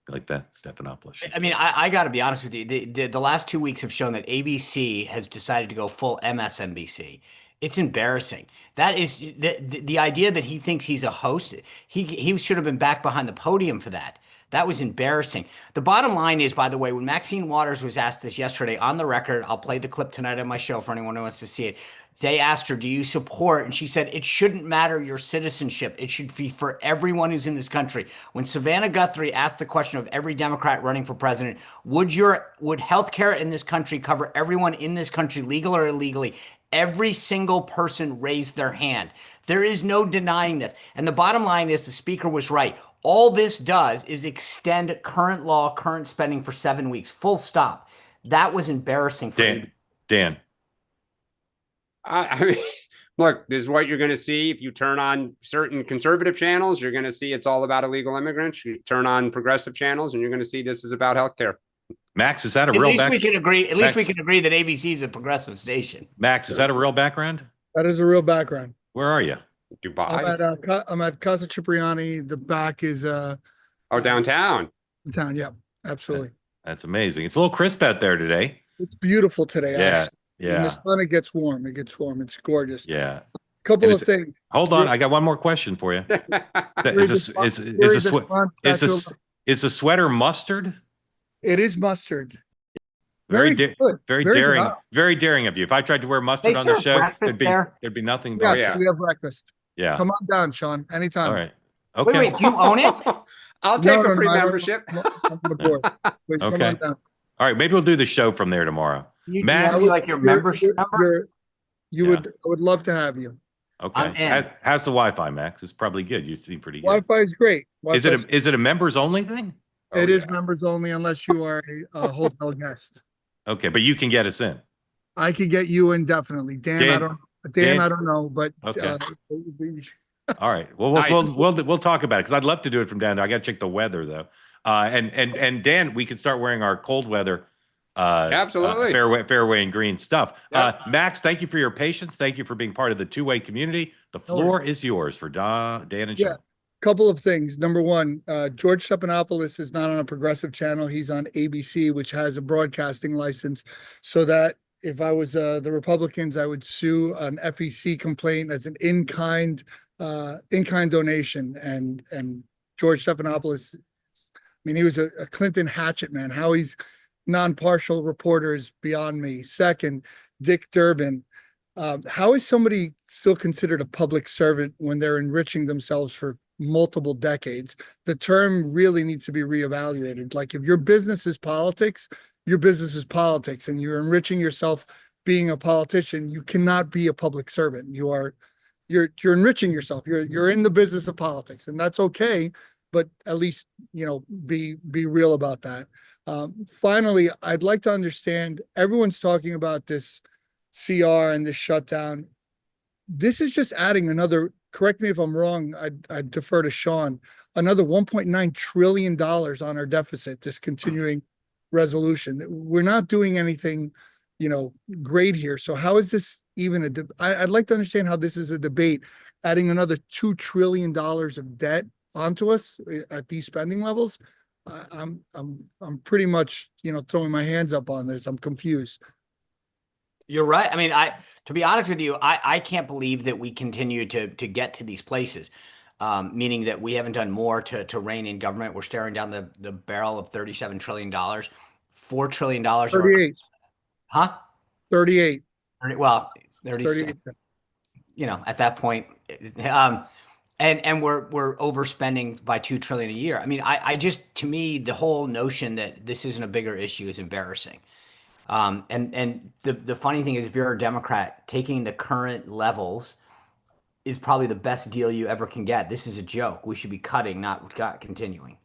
You like that? Stephanopoulos. I mean, I got to be honest with you. The last 2 weeks have shown that ABC has decided to go full MSNBC. It's embarrassing. That is the idea that he thinks he's a host. He should have been back behind the podium for that. That was embarrassing. The bottom line is, by the way, when Maxine Waters was asked this yesterday on the record, I'll play the clip tonight on my show for anyone who wants to see it. They asked her, do you support? And she said, it shouldn't matter your citizenship. It should be for everyone who's in this country. When Savannah Guthrie asked the question of every Democrat running for president, would healthcare in this country cover everyone in this country, legal or illegally? Every single person raised their hand. There is no denying this. And the bottom line is the speaker was right. All this does is extend current law, current spending for 7 weeks. Full stop. That was embarrassing for me. Dan. I mean, look, this is what you're going to see. If you turn on certain conservative channels, you're going to see it's all about illegal immigrants. You turn on progressive channels, and you're going to see this is about healthcare. Max, is that a At real least we can agree. At least Max, we can agree that ABC is a progressive station. Max, is that a real background? That is a real background. Where are you? Dubai. I'm at Casa Cipriani. The back is downtown. Downtown, yeah, absolutely. That's amazing. It's a little crisp out there today. It's beautiful today. Yeah, actually. yeah. In the sun, it gets warm. It gets warm. It's gorgeous. Yeah. Couple of things. Hold on, I got one more question for you. Is the sweater mustard? It is mustard. Very good. Very daring. Very daring of you. If I tried to wear mustard on the show, there'd be nothing but We have breakfast. Yeah. Come on down, Sean. Anytime. All right. Okay. Wait, do you own it? I'll take a free membership. Okay. All right. Maybe we'll do the show from there tomorrow. Max, like your membership number? I would love to have you. Okay. How's the Wi-Fi, Max? It's probably good. You seem pretty good. Wi-Fi is great. Is it a members only thing? It is members only unless you are a hotel guest. Okay, but you can get us in. I could get you in definitely. Dan, I don't know, but okay. All right. Well, we'll talk about it because I'd love to do it from down there. I got to check the weather though. And Dan, we could start wearing our cold weather Absolutely. Fairway and Green stuff. Max, thank you for your patience. Thank you for being part of the two-way community. The floor is yours for Dan and John. Couple of things. Number one, George Stephanopoulos is not on a progressive channel. He's on ABC, which has a broadcasting license. So that if I was the Republicans, I would sue an FEC complaint as an in-kind donation. And George Stephanopoulos, I mean, he was a Clinton hatchet man. How he's non-partial reporter is beyond me. Second, Dick Durbin. How is somebody still considered a public servant when they're enriching themselves for multiple decades? The term really needs to be reevaluated. Like, if your business is politics, your business is politics, and you're enriching yourself being a politician, you cannot be a public servant. You're enriching yourself. You're in the business of politics, and that's okay. But at least, be real about that. Finally, I'd like to understand, everyone's talking about this CR and this shutdown. This is just adding another, correct me if I'm wrong, I'd defer to Sean, another $1.9 trillion on our deficit, this continuing resolution. We're not doing anything, great here. So how is this even I'd like to understand how this is a debate, adding another $2 trillion of debt onto us at these spending levels. I'm pretty much, throwing my hands up on this. I'm confused. You're right. I mean, to be honest with you, I can't believe that we continue to get to these places, meaning that we haven't done more to rein in government. We're staring down the barrel of $37 trillion, $4 trillion. 38. Huh? 38. Well, 36. At that point, and we're overspending by $2 trillion a year. I mean, to me, the whole notion that this isn't a bigger issue is embarrassing. And the funny thing is, if you're a Democrat, taking the current levels is probably the best deal you ever can get. This is a joke. We should be cutting, not continuing.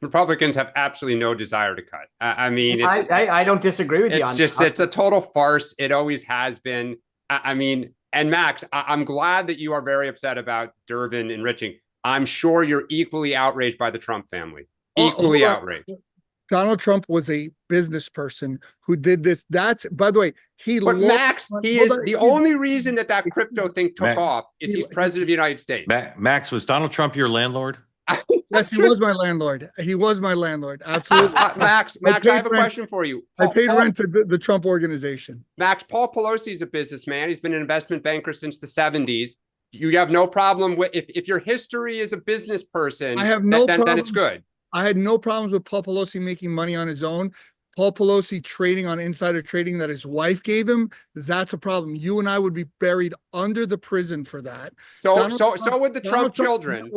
Republicans have absolutely no desire to cut. I mean, I don't disagree with you on that. It's a total farce. It always has been. I mean, and Max, I'm glad that you are very upset about Durbin enriching. I'm sure you're equally outraged by the Trump family. Equally outraged. Donald Trump was a business person who did this. That's, by the way, Max, the only reason that crypto thing took off is he's president of the United States. Max, was Donald Trump your landlord? Yes, he was my landlord. He was my landlord. Absolutely. Max, I have a question for you. I paid rent to the Trump organization. Max, Paul Pelosi is a businessman. He's been an investment banker since the 70s. You have no problem with, if your history is a business person, I have no problem. Then it's good. I had no problems with Paul Pelosi making money on his own. Paul Pelosi trading on insider trading that his wife gave him, that's a problem. You and I would be buried under the prison for that. So would the Trump children.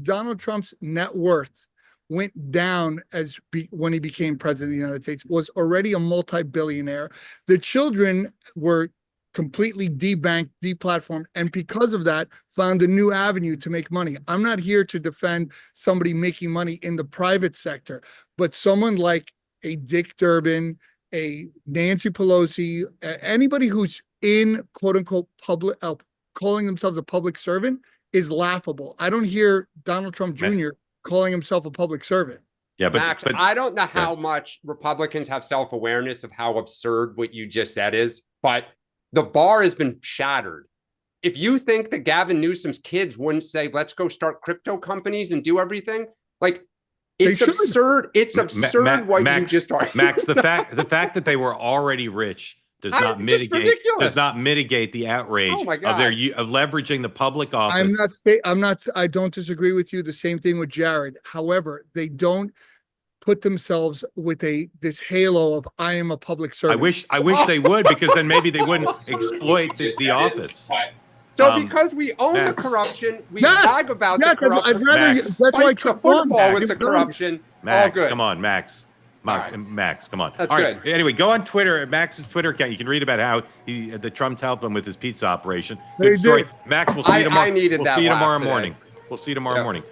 Donald Trump's net worth went down when he became president of the United States, was already a multi-billionaire. The children were completely debanked, deplatformed, and because of that, found a new avenue to make money. I'm not here to defend somebody making money in the private sector, but someone like a Dick Durbin, a Nancy Pelosi, anybody who's in quote unquote public, calling themselves a public servant is laughable. I don't hear Donald Trump Jr. calling himself a public servant. Yeah, but Max, I don't know how much Republicans have self-awareness of how absurd what you just said is, but the bar has been shattered. If you think that Gavin Newsom's kids wouldn't say, let's go start crypto companies and do everything, like, it's absurd. It's absurd what you just are. Max, the fact that they were already rich does not mitigate the outrage of leveraging the public office. I don't disagree with you. The same thing with Jared. However, they don't put themselves with this halo of I am a public servant. I wish they would, because then maybe they wouldn't exploit the office. So because we own the corruption, we brag about the corruption. I'd rather fight the football with the corruption. Max, come on, Max. Max, come on. That's all good. Right. Anyway, go on Twitter, Max's Twitter account. You can read about how the Trump helped him with his pizza operation. Good story. Max, we'll see you tomorrow. We'll see you tomorrow morning. We'll see you tomorrow morning.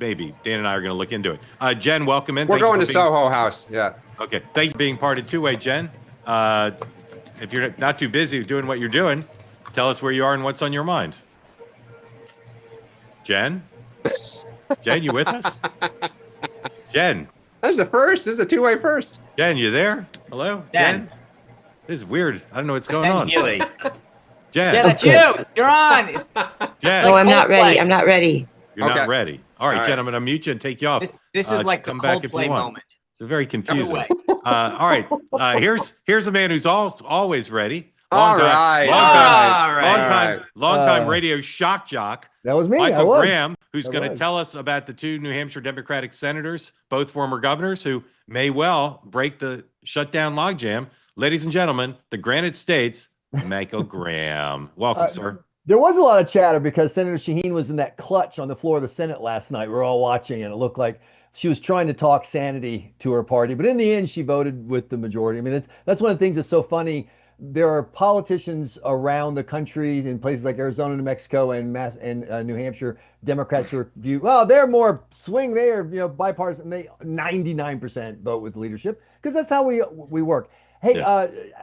Maybe Dan and I are going to look into it. Jen, welcome in. We're going to Soho House. Yeah. Okay. Thank you for being part of Two-Way, Jen. If you're not too busy doing what you're doing, tell us where you are and what's on your mind. Jen? Jen, you with us? Jen? That's the first. This is a two-way first. Jen, you there? Hello, Jen. This is weird. I don't know what's going on. Healy. Jen. Yeah, that's you. You're on. Jen. Oh, I'm not ready. I'm not ready. You're not ready. All right, Jen, I'm going to mute you and take you off. This is like the come back if you Coldplay want. moment. It's very confusing. All right. Here's a man who's always ready. Long time radio shock jock. That was me. Michael Graham, who's going to tell us about the two New Hampshire Democratic senators, both former governors, who may well break the shutdown logjam. Ladies and gentlemen, the Granite States, Michael Graham. Welcome, sir. There was a lot of chatter because Senator Shaheen was in that clutch on the floor of the Senate last night. We were all watching, and it looked like she was trying to talk sanity to her party. But in the end, she voted with the majority. I mean, that's one of the things that's so funny. There are politicians around the country in places like Arizona, New Mexico, and New Hampshire, Democrats who view, well, they're more swing, they're bipartisan. They 99% vote with leadership because that's how we work. Hey,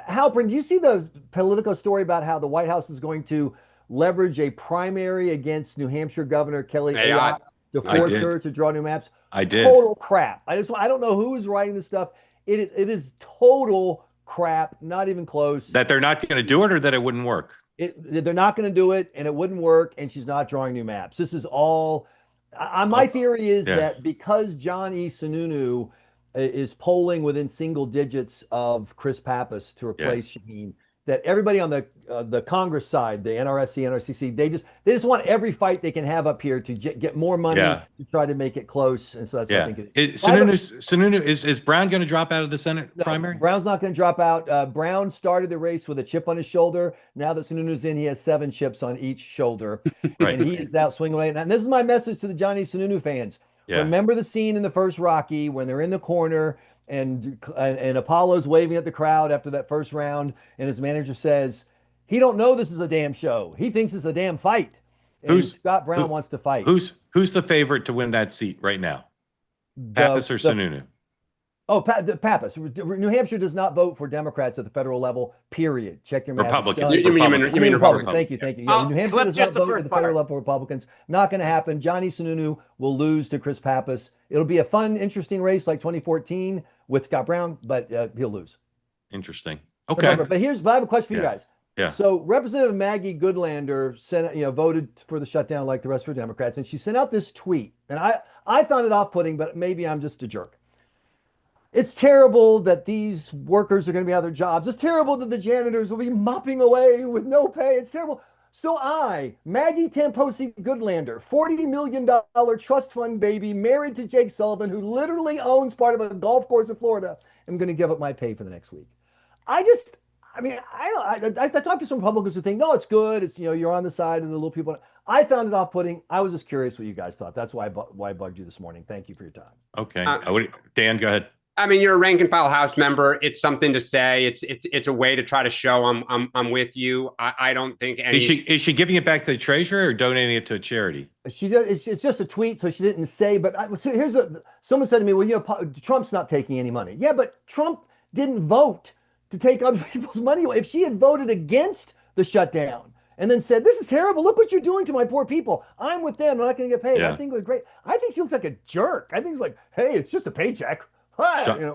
Halperin, do you see the Politico story about how the White House is going to leverage a primary against New Hampshire Governor Kelly Ayotte to force her to draw new maps? I did. Total crap. I don't know who is writing this stuff. It is total crap, not even close. That they're not going to do it, or that it wouldn't work? They're not going to do it, and it wouldn't work, and she's not drawing new maps. This is all. My theory is that because John E. Sununu is polling within single digits of Chris Pappas to replace Shaheen, that everybody on the Congress side, the NRSC, NRCC, they just want every fight they can have up here to get more money to try to make it close, and so that's what I think it is. Sununu, is Brown going to drop out of the Senate primary? Brown's not going to drop out. Brown started the race with a chip on his shoulder. Now that Sununu's in, he has 7 chips on each shoulder, and he is out swinging away. And this is my message to the Johnny Sununu fans. Remember the scene in the first Rocky when they're in the corner and Apollo's waving at the crowd after that first round, and his manager says, he don't know this is a damn show. He thinks it's a damn fight. And Scott Brown wants to fight. Who's the favorite to win that seat right now? Pappas or Sununu? Pappas. New Hampshire does not vote for Democrats at the federal level, period. Check your math. Republicans. You mean Republicans. Thank you. Yeah, New Hampshire does not vote at the federal level for Republicans. Not going to happen. Johnny Sununu will lose to Chris Pappas. It'll be a fun, interesting race like 2014 with Scott Brown, but he'll lose. Interesting. Okay. Remember, but I have a question for you guys. Yeah. So Representative Maggie Goodlander voted for the shutdown like the rest of her Democrats, and she sent out this tweet, and I found it off-putting, but maybe I'm just a jerk. It's terrible that these workers are going to be out of their jobs. It's terrible that the janitors will be mopping away with no pay. It's terrible. So Maggie Tamposi Goodlander, $40 million trust fund baby, married to Jake Sullivan, who literally owns part of a golf course in Florida, am going to give up my pay for the next week. I talked to some Republicans who think, no, it's good. It's, you're on the side of the little people. I found it off-putting. I was just curious what you guys thought. That's why I bugged you this morning. Thank you for your time. Okay. Dan, go ahead. I mean, you're a rank and file House member. It's something to say. It's a way to try to show I'm with you. I don't think any. Is she giving it back to the treasurer or donating it to a charity? It's just a tweet, so she didn't say. But someone said to me, well, Trump's not taking any money. Yeah, but Trump didn't vote to take other people's money away. If she had voted against the shutdown and then said, this is terrible, look what you're doing to my poor people, I'm with them, I'm not going to get paid. I think it was great. I think she looks like a jerk. I think it's like, hey, it's just a paycheck.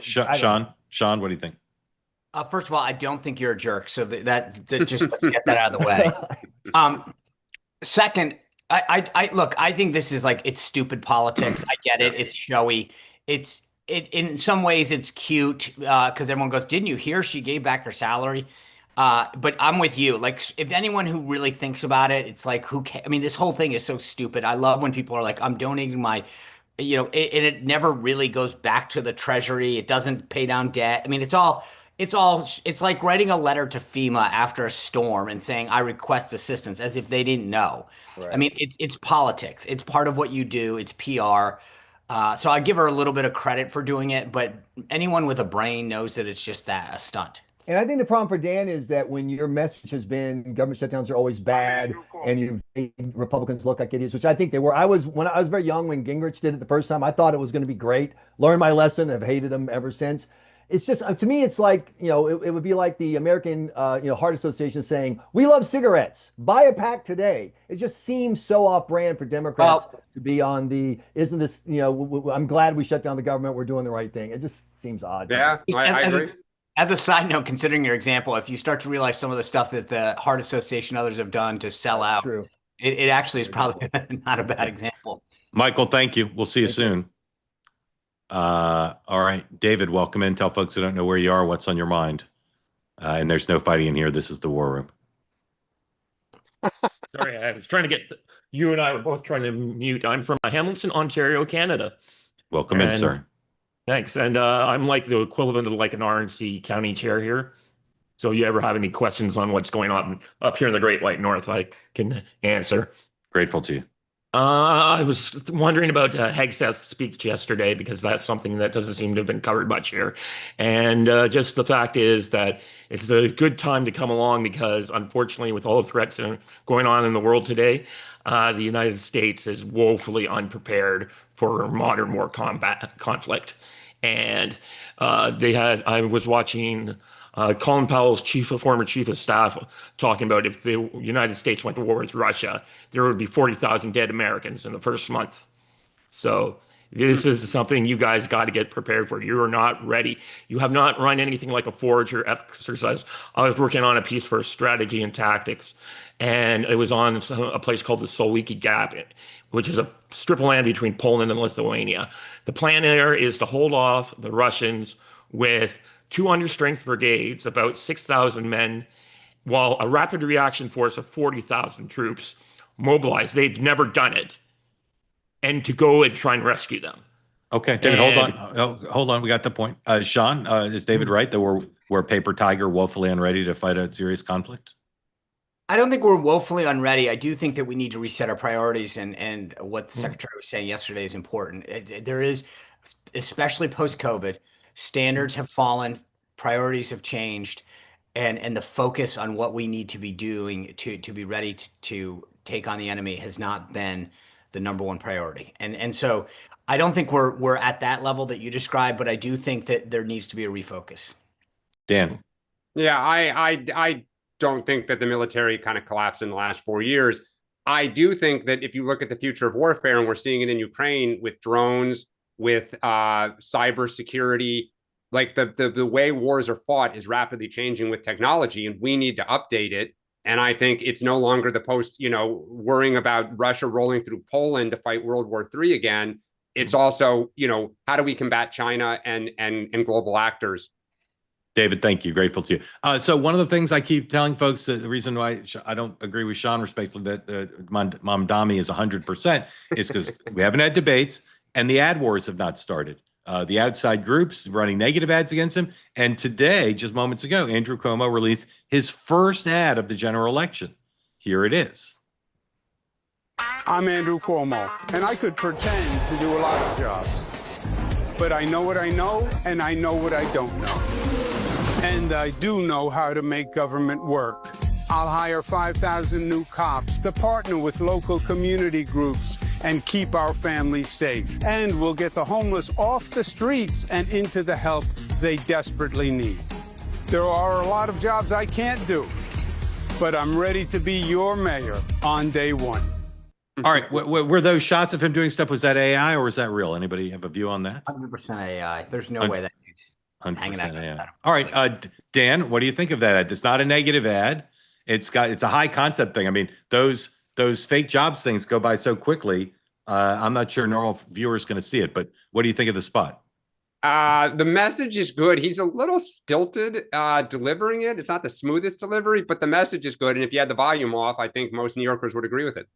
Sean, what do you think? First of all, I don't think you're a jerk. So that just let's get that out of the way. Second, I think this is it's stupid politics. I get it. It's showy. In some ways it's cute because everyone goes, didn't you hear she gave back her salary? But I'm with you. If anyone who really thinks about it, it's like, who cares? I mean, this whole thing is so stupid. I love when people are like, I'm donating my, and it never really goes back to the treasury. It doesn't pay down debt. I mean, it's like writing a letter to FEMA after a storm and saying, I request assistance, as if they didn't know. Right. I mean, it's politics. It's part of what you do. It's PR. So I give her a little bit of credit for doing it, but anyone with a brain knows that it's just a stunt. And I think the problem for Dan is that when your message has been government shutdowns are always bad and you made Republicans look like idiots, which I think they were. When I was very young, when Gingrich did it the first time, I thought it was going to be great. Learned my lesson. I've hated him ever since. it's just to me, it's like, it would be like the American Heart Association saying, "We love cigarettes. Buy a pack today." It just seems so off-brand for Democrats to be on the. Isn't this? I'm glad we shut down the government. We're doing the right thing. It just seems odd. Yeah, I agree. As a side note, considering your example, if you start to realize some of the stuff that the Heart Association and others have done to sell out, it actually is probably not a bad example. Michael, thank you. We'll see you soon. All right, David, welcome in. Tell folks who don't know where you are what's on your mind. And there's no fighting in here. This is the war room. Sorry, I was trying to get you and I were both trying to mute. I'm from Hamilton, Ontario, Canada. Welcome in, sir. Thanks. And I'm like the equivalent of like an RNC county chair here. So if you ever have any questions on what's going on up here in the Great White North, I can answer. Grateful to you. I was wondering about Hegseth's speech yesterday, because that's something that doesn't seem to have been covered much here. And just the fact is that it's a good time to come along because, unfortunately, with all the threats going on in the world today, the United States is woefully unprepared for modern war conflict. And I was watching Colin Powell's former chief of staff talking about if the United States went to war with Russia, there would be 40,000 dead Americans in the first month. So this is something you guys got to get prepared for. You are not ready. You have not run anything like a forge or exercise. I was working on a piece for strategy and tactics, and it was on a place called the Solwiki Gap, which is a strip of land between Poland and Lithuania. The plan there is to hold off the Russians with 2 understrength brigades, about 6,000 men, while a rapid reaction force of 40,000 troops mobilized. They've never done it. And to go and try and rescue them. Okay, David, hold on. We got the point. Sean, is David right that we're paper tiger, woefully unready to fight a serious conflict? I don't think we're woefully unready. I do think that we need to reset our priorities, and what the secretary was saying yesterday is important. There is, especially post-COVID, standards have fallen, priorities have changed, and the focus on what we need to be doing to be ready to take on the enemy has not been the number one priority. And so I don't think we're at that level that you described, but I do think that there needs to be a refocus. Dan. Yeah, I don't think that the military kind of collapsed in the last 4 years. I do think that if you look at the future of warfare, and we're seeing it in Ukraine with drones, with cybersecurity, like the way wars are fought is rapidly changing with technology, and we need to update it. And I think it's no longer the worrying about Russia rolling through Poland to fight World War III again. It's also, how do we combat China and global actors? David, thank you. Grateful to you. So one of the things I keep telling folks, the reason why I don't agree with Sean respectfully that Mamdani is 100% is because we haven't had debates and the ad wars have not started. The outside groups running negative ads against him. And today, just moments ago, Andrew Cuomo released his first ad of the general election. Here it is. I'm Andrew Cuomo, and I could pretend to do a lot of jobs. But I know what I know, and I know what I don't know. And I do know how to make government work. I'll hire 5,000 new cops to partner with local community groups and keep our families safe. And we'll get the homeless off the streets and into the help they desperately need. There are a lot of jobs I can't do, but I'm ready to be your mayor on day one. All right. Were those shots of him doing stuff, was that AI or was that real? Anybody have a view on that? 100% AI. There's no way that dude's hanging out. AI. All right. Dan, what do you think of that ad? It's not a negative ad. It's a high concept thing. I mean, those fake jobs things go by so quickly. I'm not sure normal viewers going to see it, but what do you think of the spot? The message is good. He's a little stilted delivering it. It's not the smoothest delivery, but the message is good. And if you had the volume off, I think most New Yorkers would agree with it.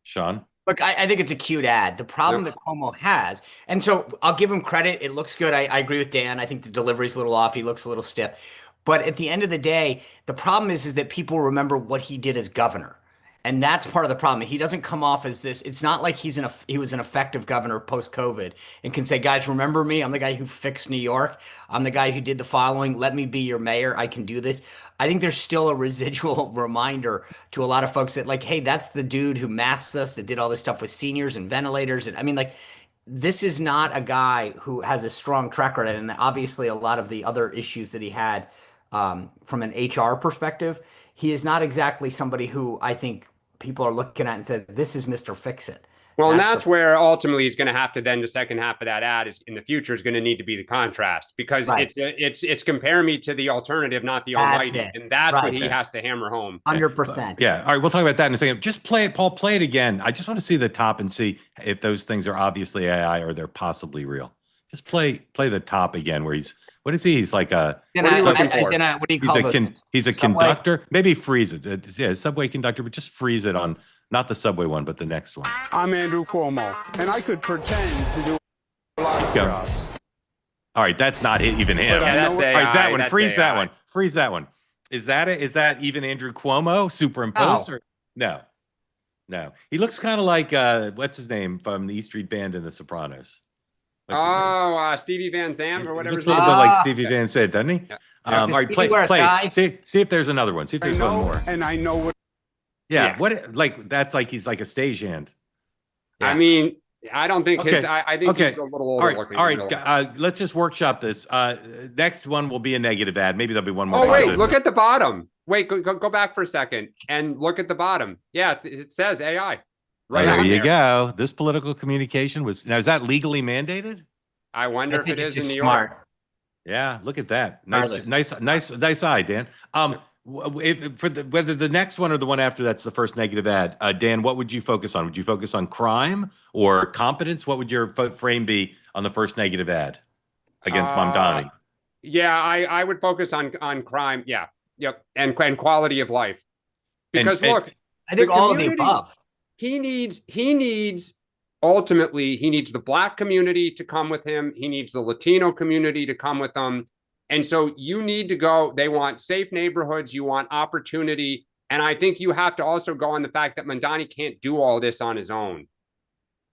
Sean? Look, I think it's a cute ad. The problem that Cuomo has, and so I'll give him credit. It looks good. I agree with Dan. I think the delivery's a little off. He looks a little stiff. But at the end of the day, the problem is that people remember what he did as governor. And that's part of the problem. He doesn't come off as this. It's not like he was an effective governor post-COVID and can say, guys, remember me? I'm the guy who fixed New York. I'm the guy who did the following. Let me be your mayor. I can do this. I think there's still a residual reminder to a lot of folks that like, hey, that's the dude who masked us, that did all this stuff with seniors and ventilators. And I mean, like, this is not a guy who has a strong track record, and obviously a lot of the other issues that he had from an HR perspective, he is not exactly somebody who I think people are looking at and says, this is Mr. Fix-It. Well, and that's where ultimately he's going to have to then the second half of that ad is in the future is going to need to be the contrast because it's compare me to the alternative, not the almighty, and that's what he has to hammer home. 100%. Yeah. All right. We'll talk about that in a second. Just play it, Paul. Play it again. I just want to see the top and see if those things are obviously AI or they're possibly real. Just play the top again where he's. What is he? He's like a. What are you looking for? What do you call he's a conductor. Maybe freeze it. Yeah, subway conductor, but just freeze it on. Not the subway one, but the next one. I'm Andrew Cuomo, and I could pretend to do a lot of jobs. All right, that's not even him. Yeah, that's AI, all right, that one. Freeze AI. that one. Freeze that one. Is that even Andrew Cuomo superimposed? Or no. He looks kind of like what's his name from the E Street Band in The Sopranos. Stevie Van Zandt or whatever. Looks a little bit like Stevie Van Zandt, doesn't he? Yeah. All right, play. See if there's another one. See if there's one more. And I know what. Yeah, what like that's like he's like a stagehand. Yeah. I mean, I don't think his. I think he's a little older looking. All right, let's just workshop this. Next one will be a negative ad. Maybe there'll be one more. Oh wait, look at the bottom. Wait, go back for a second and look at the bottom. Yeah, it says AI. Right there you go. This political communication was now. Is that legally mandated? I wonder if it is in New York. Yeah, look at that. Nice eye, Dan. Whether the next one or the one after that's the first negative ad, Dan, what would you focus on? Would you focus on crime or competence? What would your frame be on the first negative ad against Mamdani? Yeah, I would focus on crime. Yeah, yep, and quality of life. Because look, I think all of the above. He needs ultimately he needs the Black community to come with him. He needs the Latino community to come with him. And so you need to go, they want safe neighborhoods, you want opportunity. And I think you have to also go on the fact that Mamdani can't do all this on his own.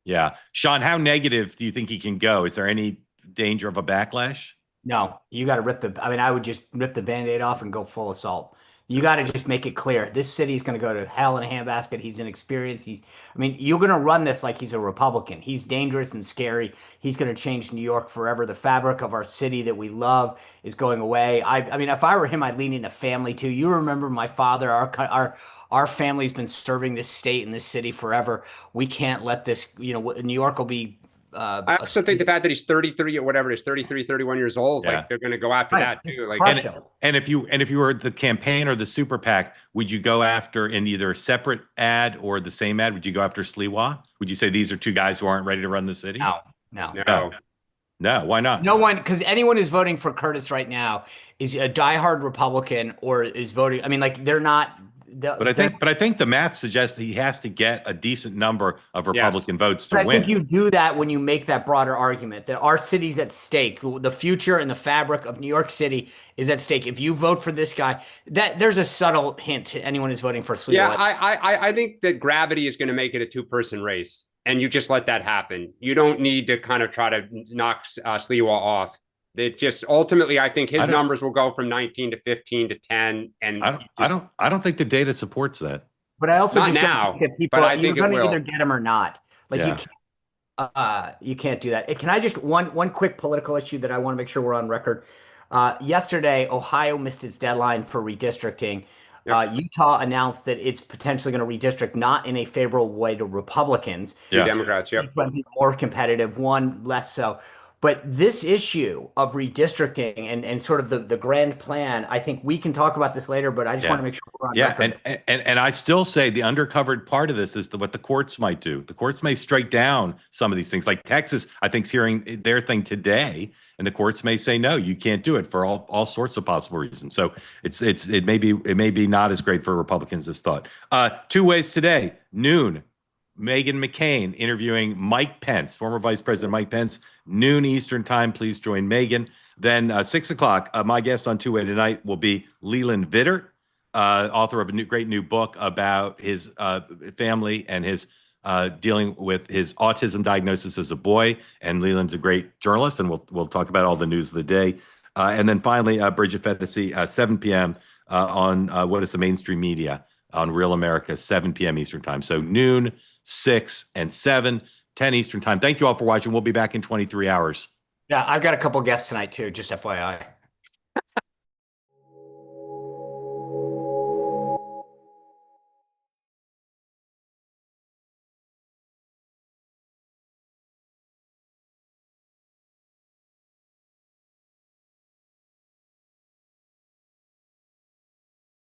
Yeah. Sean, how negative do you think he can go? Is there any danger of a backlash? No, you got to I would just rip the Band-Aid off and go full assault. You got to just make it clear. This city is going to go to hell in a handbasket. He's inexperienced. You're going to run this like he's a Republican. He's dangerous and scary. He's going to change New York forever. The fabric of our city that we love is going away. If I were him, I'd lean into family too. You remember my father, our family's been serving this state and this city forever. We can't let this, New York will be, I also think the fact that he's 33 or whatever it is, 33, 31 years old, like they're going to go after that too. Like, and if you were the campaign or the super PAC, would you go after in either a separate ad or the same ad? Would you go after Sliwa? Would you say these are two guys who aren't ready to run the city? No. Why not? No one, because anyone who's voting for Curtis right now is a diehard Republican or is voting. They're not. But I think the math suggests that he has to get a decent number of Republican votes to win. I think you do that when you make that broader argument that our city's at stake. The future and the fabric of New York City is at stake. If you vote for this guy, there's a subtle hint to anyone who's voting for Sliwa. Yeah, I think that gravity is going to make it a two-person race, and you just let that happen. You don't need to kind of try to knock Sliwa off. It just ultimately, I think his numbers will go from 19 to 15 to 10, and I don't think the data supports that. But I also not just now. Don't people, but I think you're it going to will. either get him or not. You can't do that. Can I just one quick political issue that I want to make sure we're on record? Yesterday, Ohio missed its deadline for redistricting. Utah announced that it's potentially going to redistrict not in a favorable way to Republicans. Democrats, States might be more competitive, one less so. But this issue of redistricting and sort of the grand plan, I think we can talk about this later, but I just want to make sure we're on record. And I still say the undercovered part of this is what the courts might do. The courts may strike down some of these things. Like Texas, I think, is hearing their thing today, and the courts may say, no, you can't do it for all sorts of possible reasons. So it may be not as great for Republicans as thought. 2 ways today, noon. Meghan McCain interviewing Mike Pence, former Vice President Mike Pence, noon Eastern time. Please join Meghan. Then 6 o'clock, my guest on Two-Way tonight will be Leland Vittert, author of a great new book about his family and his dealing with his autism diagnosis as a boy. And Leland's a great journalist, and we'll talk about all the news of the day. And then finally, Bridget Fetisi, 7 p.m. On What is the Mainstream Media on Real America, 7 p.m. Eastern time. So noon, 6, and 7. 10 Eastern time. Thank you all for watching. We'll be back in 23 hours. Yeah, I've got a couple guests tonight too, just FYI.